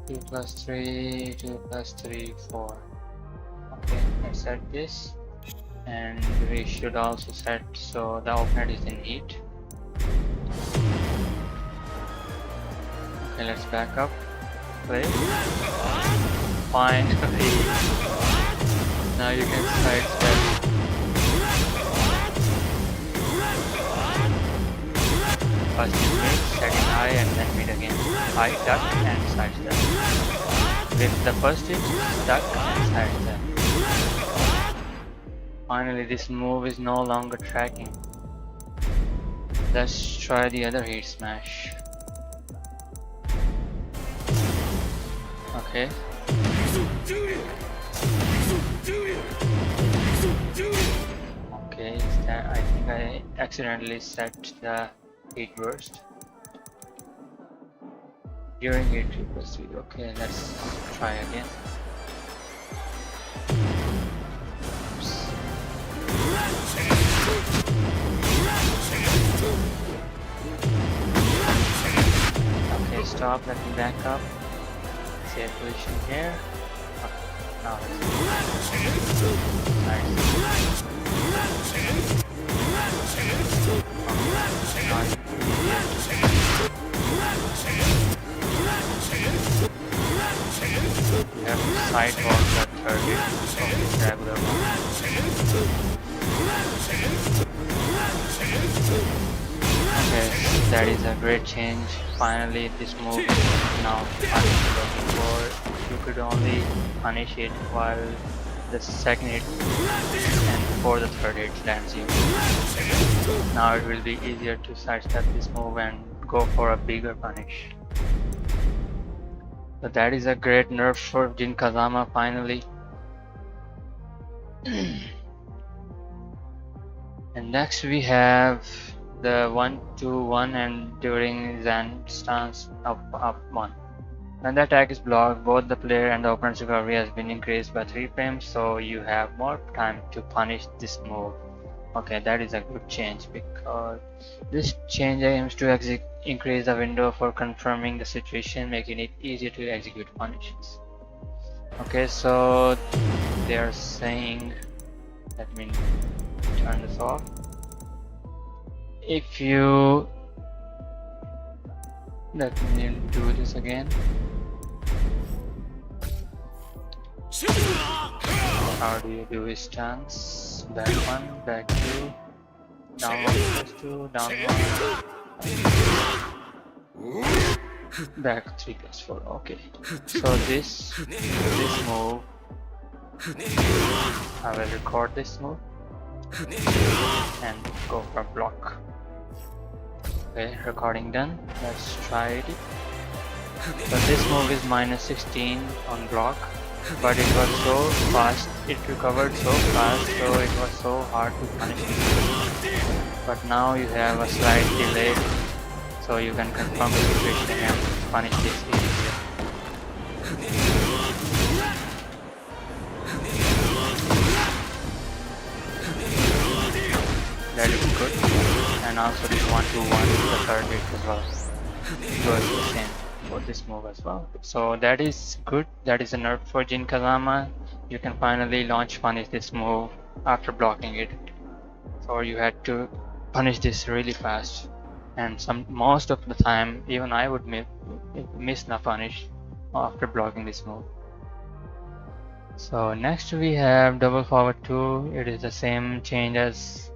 2 plus 3, 2 plus 3, 4. Okay, let's set this. And we should also set so the opponent is in heat. Okay, let's back up. Play. Finally. Now you can sidestep. First you mid, second high, and then mid again. High, duck, and sidestep. With the first hit, duck, and sidestep. Finally, this move is no longer tracking. Let's try the other hit smash. Okay. Okay, I think I accidentally set the hit burst. During hit 2 plus 3. Okay, let's try again. Okay, stop, let me back up. Save position here. Now we have to sidewalk the third hit of this regular one. Okay, that is a great change. Finally, this move is now punishable. Before, you could only punish it while the second hit and before the third hit lands you. Now it will be easier to sidestep this move and go for a bigger punish. So that is a great nerf for Jin Kazama finally. And next we have the 1-2-1 and during Zen stance up 1. When the attack is blocked, both the player and the opponent's recovery has been increased by 3 frames, so you have more time to punish this move. Okay, that is a good change because this change aims to increase the window for confirming the situation, making it easier to execute punishes. Okay, so they are saying, let me turn this off. If you let me do this again. How do you do his stance? Back 1, back 2, down 1 plus 2, down 1, back 3 plus 4. Okay, so this move, I will record this move and go for block. Okay, recording done. Let's try it. So this move is minus 16 on block, but it was so fast, it recovered so fast, so it was so hard to punish it. But now you have a slight delay, so you can confirm the situation and punish this easier. That is good. And also this 1-2-1 the third hit as well. So it's the same for this move as well. So that is good. That is a nerf for Jin Kazama. You can finally launch punish this move after blocking it. So you had to punish this really fast. And most of the time, even I would miss the punish after blocking this move. So next we have double forward 2. It is the same change as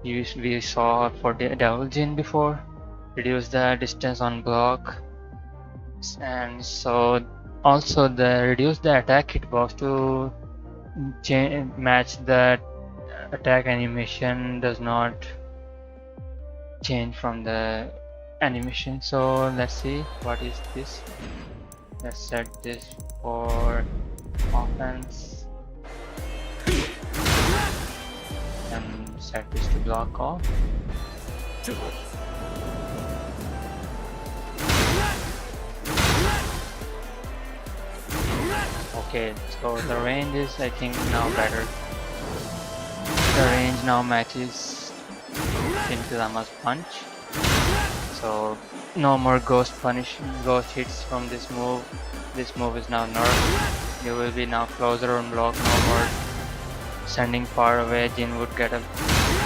we saw for the Devil Jin before. Reduce the distance on block, and so also reduce the attack hitbox to match the attack animation does not change from the animation. So let's see what is this. Let's set this for offense and set this to block off. Okay, so the range is, I think, now better. The range now matches Jin Kazama's punch. So no more ghost hits from this move. This move is now nerfed. You will be now closer on block, no more sending far away. Jin would get an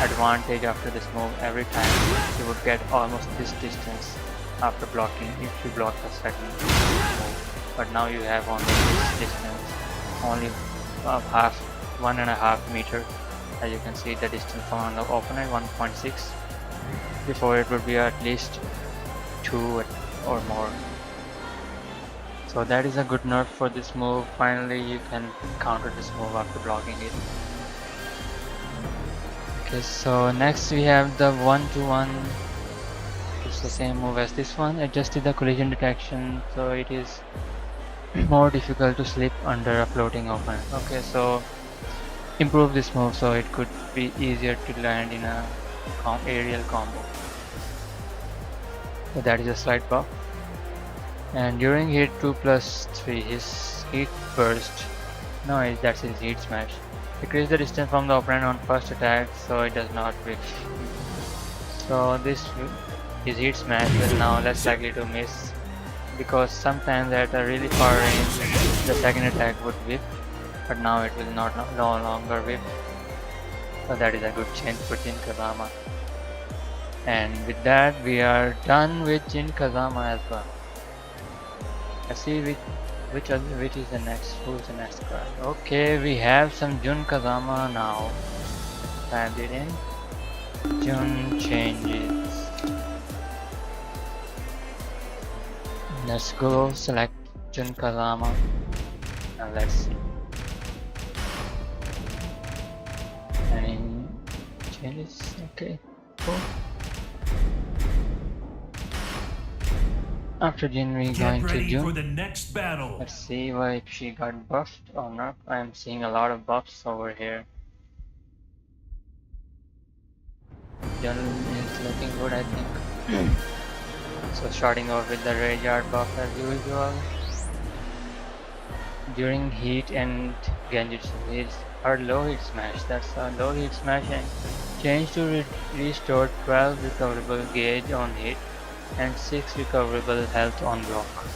advantage after this move. Every time he would get almost this distance after blocking if you block the second move. But now you have only this distance, only half, 1.5 meter. As you can see, the distance from the opponent 1.6. Before it would be at least 2 or more. So that is a good nerf for this move. Finally you can counter this move after blocking it. Okay, so next we have the 1-to-1. It's the same move as this one. Adjusted the collision detection, so it is more difficult to slip under a floating opponent. Okay, so improve this move so it could be easier to land in a aerial combo. So that is a slight buff. And during hit 2+3, his heat burst. No, that's his heat smash. Decrease the distance from the opponent on first attack so it does not whiff. So his heat smash is now less likely to miss, because sometimes at a really far range the second attack would whiff, but now it will no longer whiff. So that is a good change for Jin Kazama. And with that we are done with Jin Kazama as well. Let's see which is the next, who's the next card. Okay, we have some Jun Kazama now. Type it in. Jun Changes. Let's go select Jun Kazama. Now let's see. Any changes? Okay, cool. After Jin, we going to ready for Jun. the next battle. Let's see if she got buffed or not. I am seeing a lot of buffs over here. Jun is looking good, I think. So starting off with the Rage Art buff as usual. During heat and Genjutsu, her low hit smash. That's a low hit smash, and change to restore 12 recoverable gauge on hit and 6 recoverable health on block.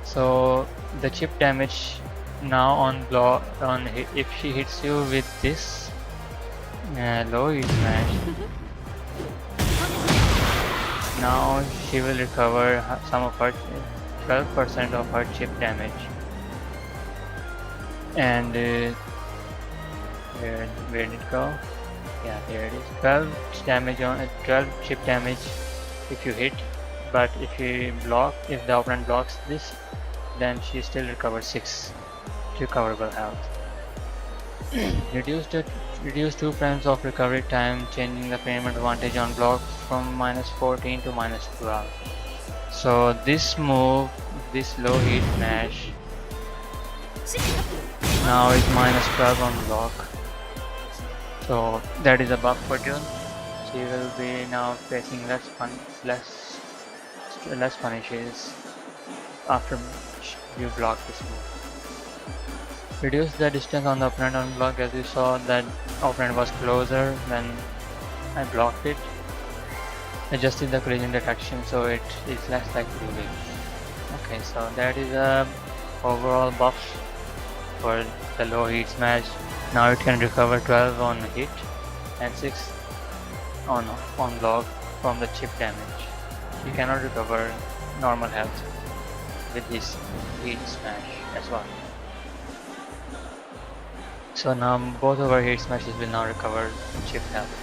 So the chip damage now on block on hit, if she hits you with this low hit smash, now she will recover some of her 12% of her chip damage. And where did it go? Yeah, here it is. 12 damage on 12 chip damage if you hit, but if you block, if the opponent blocks this, then she still recovers 6 recoverable health. Reduce 2 frames of recovery time, changing the frame advantage on blocks from -14 to -12. So this move, this low heat smash, now is -12 on block. So that is a buff for Jun. She will be now facing less punishes after you block this move. Reduce the distance on the opponent on block. As you saw, that opponent was closer when I blocked it. Adjusted the collision detection so it is less likely to win. Okay, so that is a overall buff for the low heat smash. Now it can recover 12 on hit and 6 on block from the chip damage. You cannot recover normal health with this heat smash as well. So now both of our hit smashes will now recover chip health.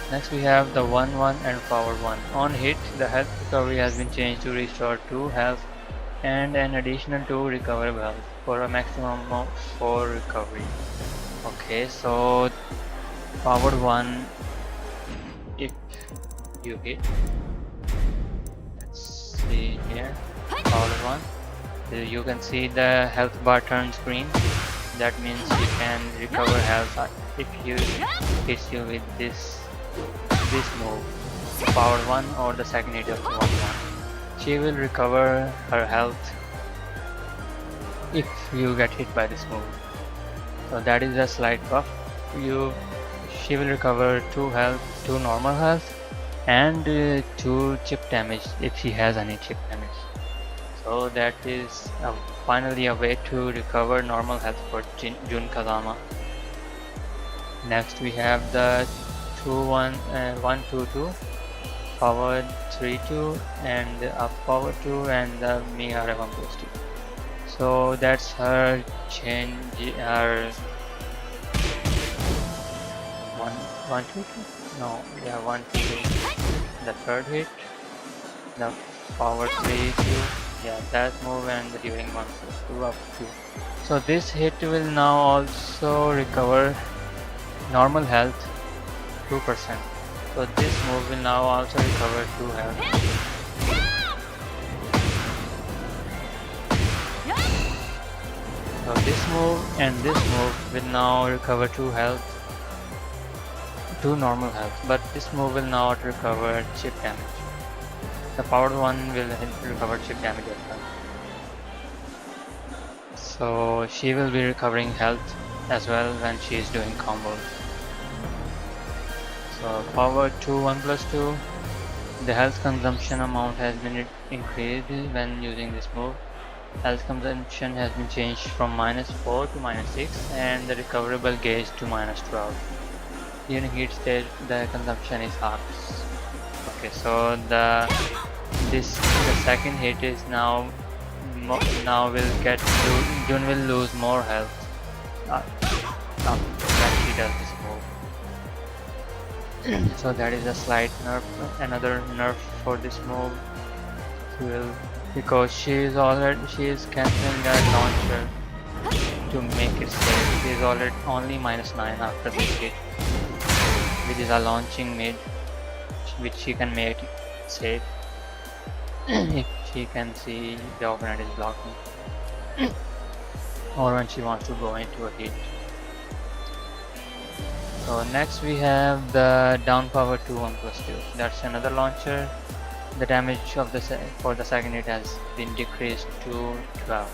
Next we have the 1-1 and forward 1. On hit, the health recovery has been changed to restore 2 health and an additional 2 recoverable health for a maximum of 4 recovery. Okay, so forward 1, if you hit, let's see here, forward 1, you can see the health bar turns green. That means she can recover health if you hits you with this move, power 1 or the second hit of 1-1. She will recover her health if you get hit by this move. So that is a slight buff. She will recover 2 health, 2 normal health, and 2 chip damage if she has any chip damage. So that is finally a way to recover normal health for Jun Kazama. Next we have the 1-2-2, power 3-2, and up power 2, and the Mihara 1+2. So that's her change, her 1-2-2? No, yeah, 1-2-2. The third hit, the power 3-2. Yeah, that move, and the during 1+2 up 2. So this hit will now also recover normal health 2%. So this move will now also recover 2 health. So this move and this move will now recover 2 health, 2 normal health, but this move will not recover chip damage. The powered one will recover chip damage as well. So she will be recovering health as well when she is doing combos. So power 2 1+2. The health consumption amount has been increased when using this move. Health consumption has been changed from -4 to -6, and the recoverable gauge to -12. During heat stage, the consumption is half. Okay, so the second hit is now will get Jun will lose more health when she does this move. So that is a slight nerf, another nerf for this move. Because she is cancelling that launcher to make it safe. She is already only -9 after this hit, which is a launching mid, which she can make safe if she can see the opponent is blocking or when she wants to go into a hit. So next we have the down power 2 1+2. That's another launcher. The damage of for the second hit has been decreased to 12.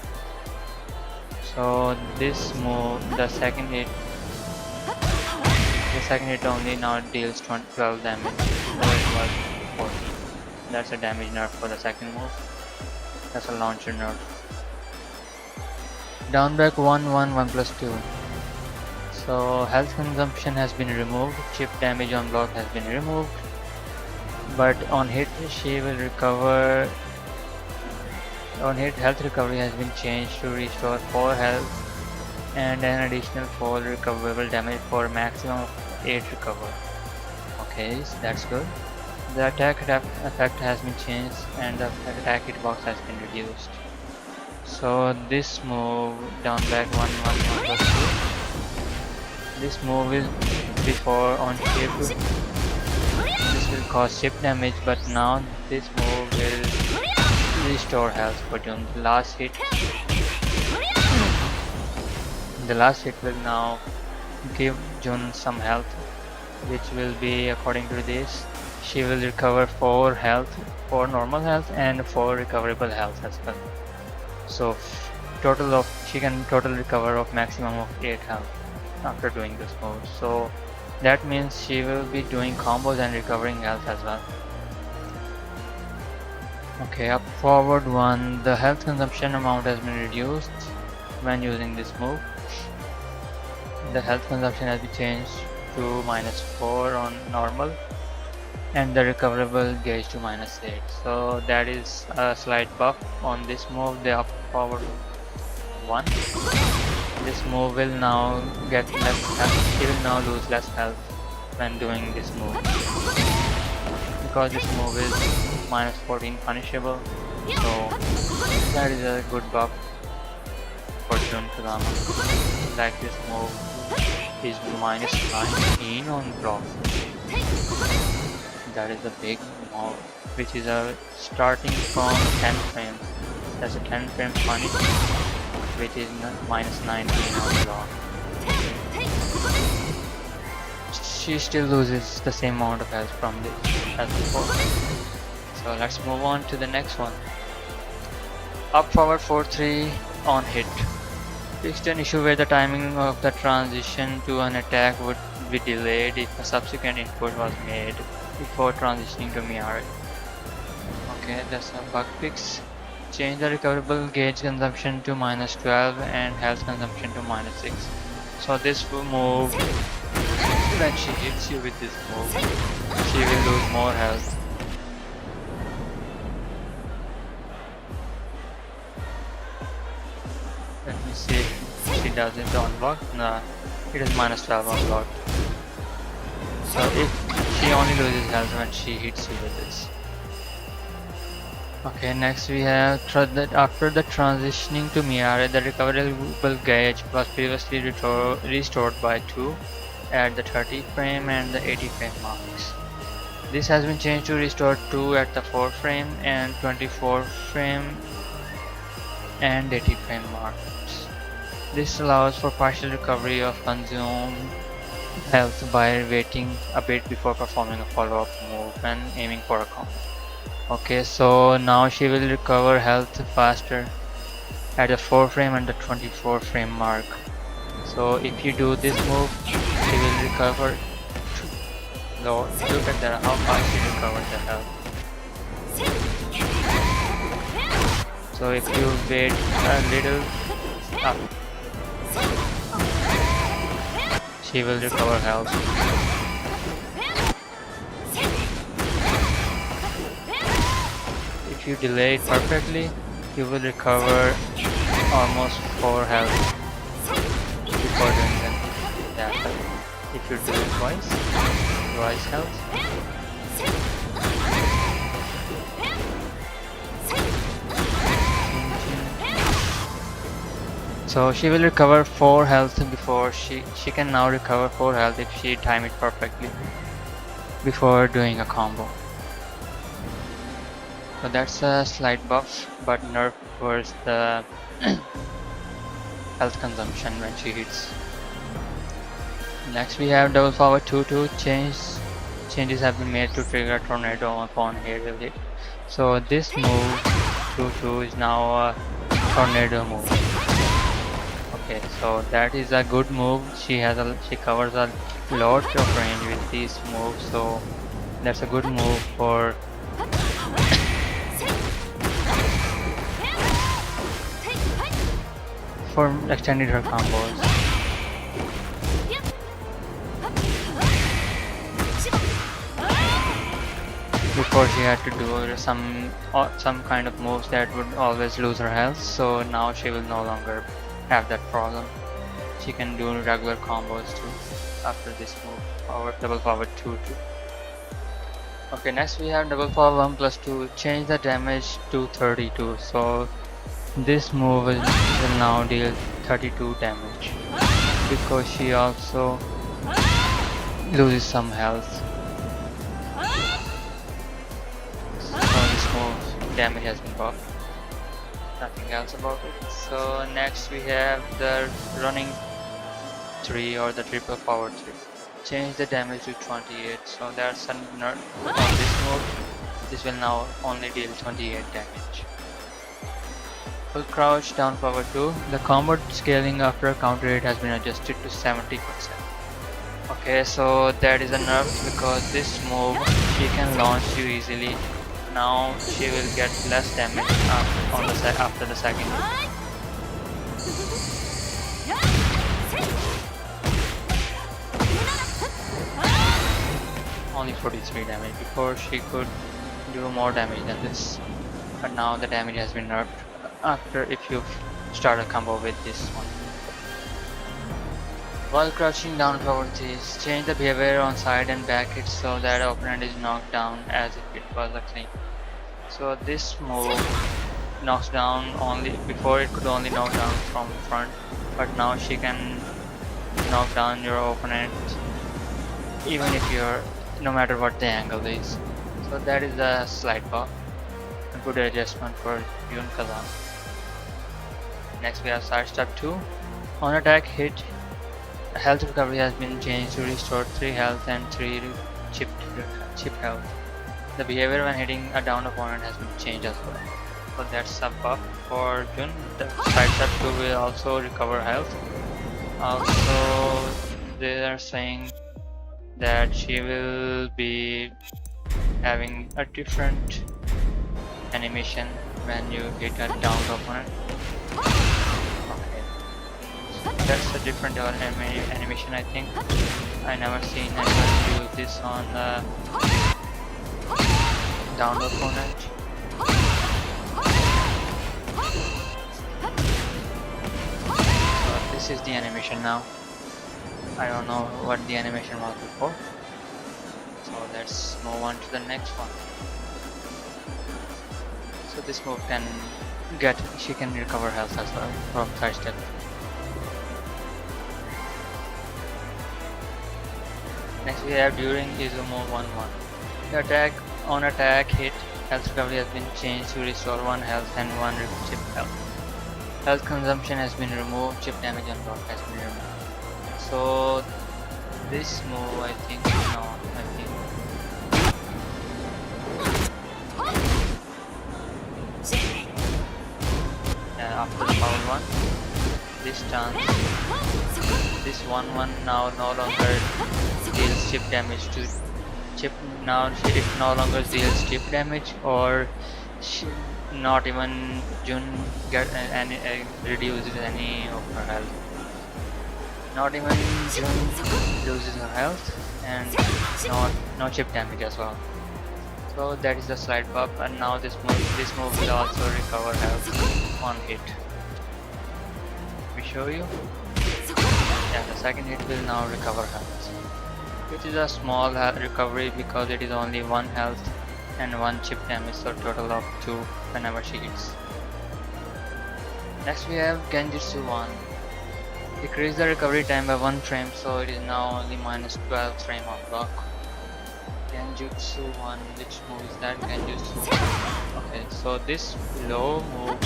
So this move, the second hit only now deals 12 damage. So it was 14. That's a damage nerf for the second move. That's a launcher nerf. Down back 1-1 1+2. So health consumption has been removed. Chip damage on block has been removed. But on hit she will recover. On hit, health recovery has been changed to restore 4 health and an additional 4 recoverable damage for a maximum of 8 recover. Okay, so that's good. The attack effect has been changed and the attack hitbox has been reduced. So this move, down back 1-1 1+2. This move is before on chip. This will cause chip damage, but now this move will restore health for Jun. The last hit will now give Jun some health, which will be, according to this, she will recover 4 health, 4 normal health and 4 recoverable health as well. So she can total recover of maximum of 8 health after doing this move. So that means she will be doing combos and recovering health as well. Okay, up forward 1, the health consumption amount has been reduced when using this move. The health consumption has been changed to -4 on normal and the recoverable gauge to -8. So that is a slight buff on this move, the up forward 1. This move will now get less health. She will now lose less health when doing this move, because this move is -14 punishable. So that is a good buff for Jun Kazama. Like this move is -19 on block. That is a big move, which is starting from 10 frames. That's a 10 frame punish, which is minus 19 on block. She still loses the same amount of health from this as before. So let's move on to the next one. Up forward 4-3 on hit. Fixed an issue where the timing of the transition to an attack would be delayed if a subsequent input was made before transitioning to Miare. Okay, that's a bug fix. Change the recoverable gauge consumption to minus 12 and health consumption to minus 6. So this will move, when she hits you with this move, she will lose more health. Let me see if she does it on block. No, it is minus 12 on block. So if she only loses health when she hits you with this. Okay, next we have after the transitioning to Miare, the recoverable gauge was previously restored by 2 at the 30 frame and the 80 frame marks. This has been changed to restore 2 at the 4 frame and 24 frame and 80 frame marks. This allows for partial recovery of consumed health by waiting a bit before performing a follow-up move and aiming for a combo. Okay, so now she will recover health faster at the 4 frame and the 24 frame mark. So if you do this move, she will recover. Look at that, how fast she recovered the health. So if you wait a little up, she will recover health. If you delay it perfectly, you will recover almost 4 health before doing that. If you do it twice health. So she will recover 4 health before she can now recover 4 health if she time it perfectly before doing a combo. So that's a slight buff, but nerf towards the health consumption when she hits. Next we have double power 2-2 changes have been made to trigger a tornado upon aerial hit. So this move 2-2 is now a tornado move. Okay, so that is a good move. She covers a lot of range with this move, so that's a good move for extending her combos. Before she had to do some kind of moves that would always lose her health, so now she will no longer have that problem. She can do regular combos too after this move, double power 2-2. Okay, next we have double power 1+2, change the damage to 32. So this move will now deal 32 damage because she also loses some health. So this move damage has been buffed. Nothing else about it. So next we have the running 3 or the triple power 3. Change the damage to 28. So that's a nerf on this move. This will now only deal 28 damage. Full crouch down power 2. The combo scaling after a counter hit has been adjusted to 70%. Okay, so that is a nerf because this move she can launch you easily. Now she will get less damage after the second hit. Only 43 damage. Before she could do more damage than this, but now the damage has been nerfed after if you start a combo with this one. While crouching down power 3, change the behavior on side and back hits so that the opponent is knocked down as if it was a clean. So this move knocks down only, before it could only knock down from front, but now she can knock down your opponent even if no matter what the angle is. So that is a slight buff, a good adjustment for Jun. Next we have sidestep 2. On attack hit, health recovery has been changed to restore 3 health and 3 chip health. The behavior when hitting a down opponent has been changed as well. So that's a buff for Jun. The sidestep 2 will also recover health. Also, they are saying that she will be having a different animation when you hit a downed opponent. Okay, that's a different animation, I think. I never seen anyone use this on the downed opponent. So this is the animation now. I don't know what the animation was before. So let's move on to the next one. So this move can she can recover health as well from sidestep. Next we have during Izumo 1-1. The on attack hit, health recovery has been changed to restore 1 health and 1 chip health. Health consumption has been removed, chip damage unlocked has been removed. So this move I think after the foul one, this stance, this 1-1 now no longer deals chip damage to chip. Now it no longer deals chip damage, or not even Jun reduces any of her health. Not even Jun loses her health, and no chip damage as well. So that is the slight buff, and now this move will also recover health on hit. We show you. Yeah, the second hit will now recover health, which is a small recovery because it is only 1 health and 1 chip damage, so total of 2 whenever she hits. Next we have Genjutsu 1. Decrease the recovery time by 1 frame, so it is now only minus 12 frame of block. Genjutsu 1, which move is that? Genjutsu 1. Okay, so this low move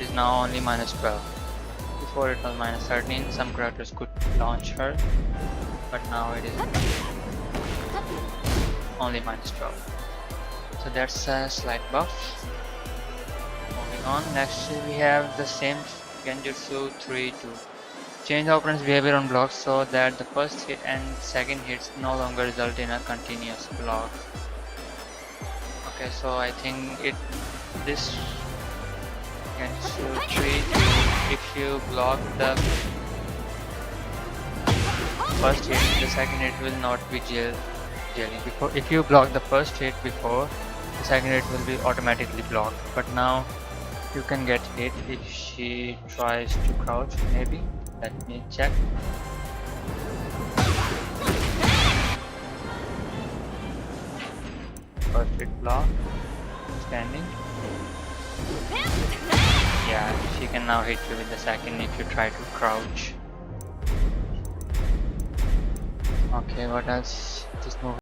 is now only minus 12. Before it was minus 13, some characters could launch her, but now it is only minus 12. So that's a slight buff. Moving on, next we have the same Genjutsu 3-2. Change the opponent's behavior on blocks so that the first hit and second hits no longer result in a continuous block. Okay, so I think this Genjutsu 3-2, if you block the first hit, the second hit will not be jailing. If you block the first hit before, the second hit will be automatically blocked. But now you can get hit if she tries to crouch, maybe. Let me check. First hit block, standing. Yeah, she can now hit you with the second if you try to crouch. Okay, what else? This move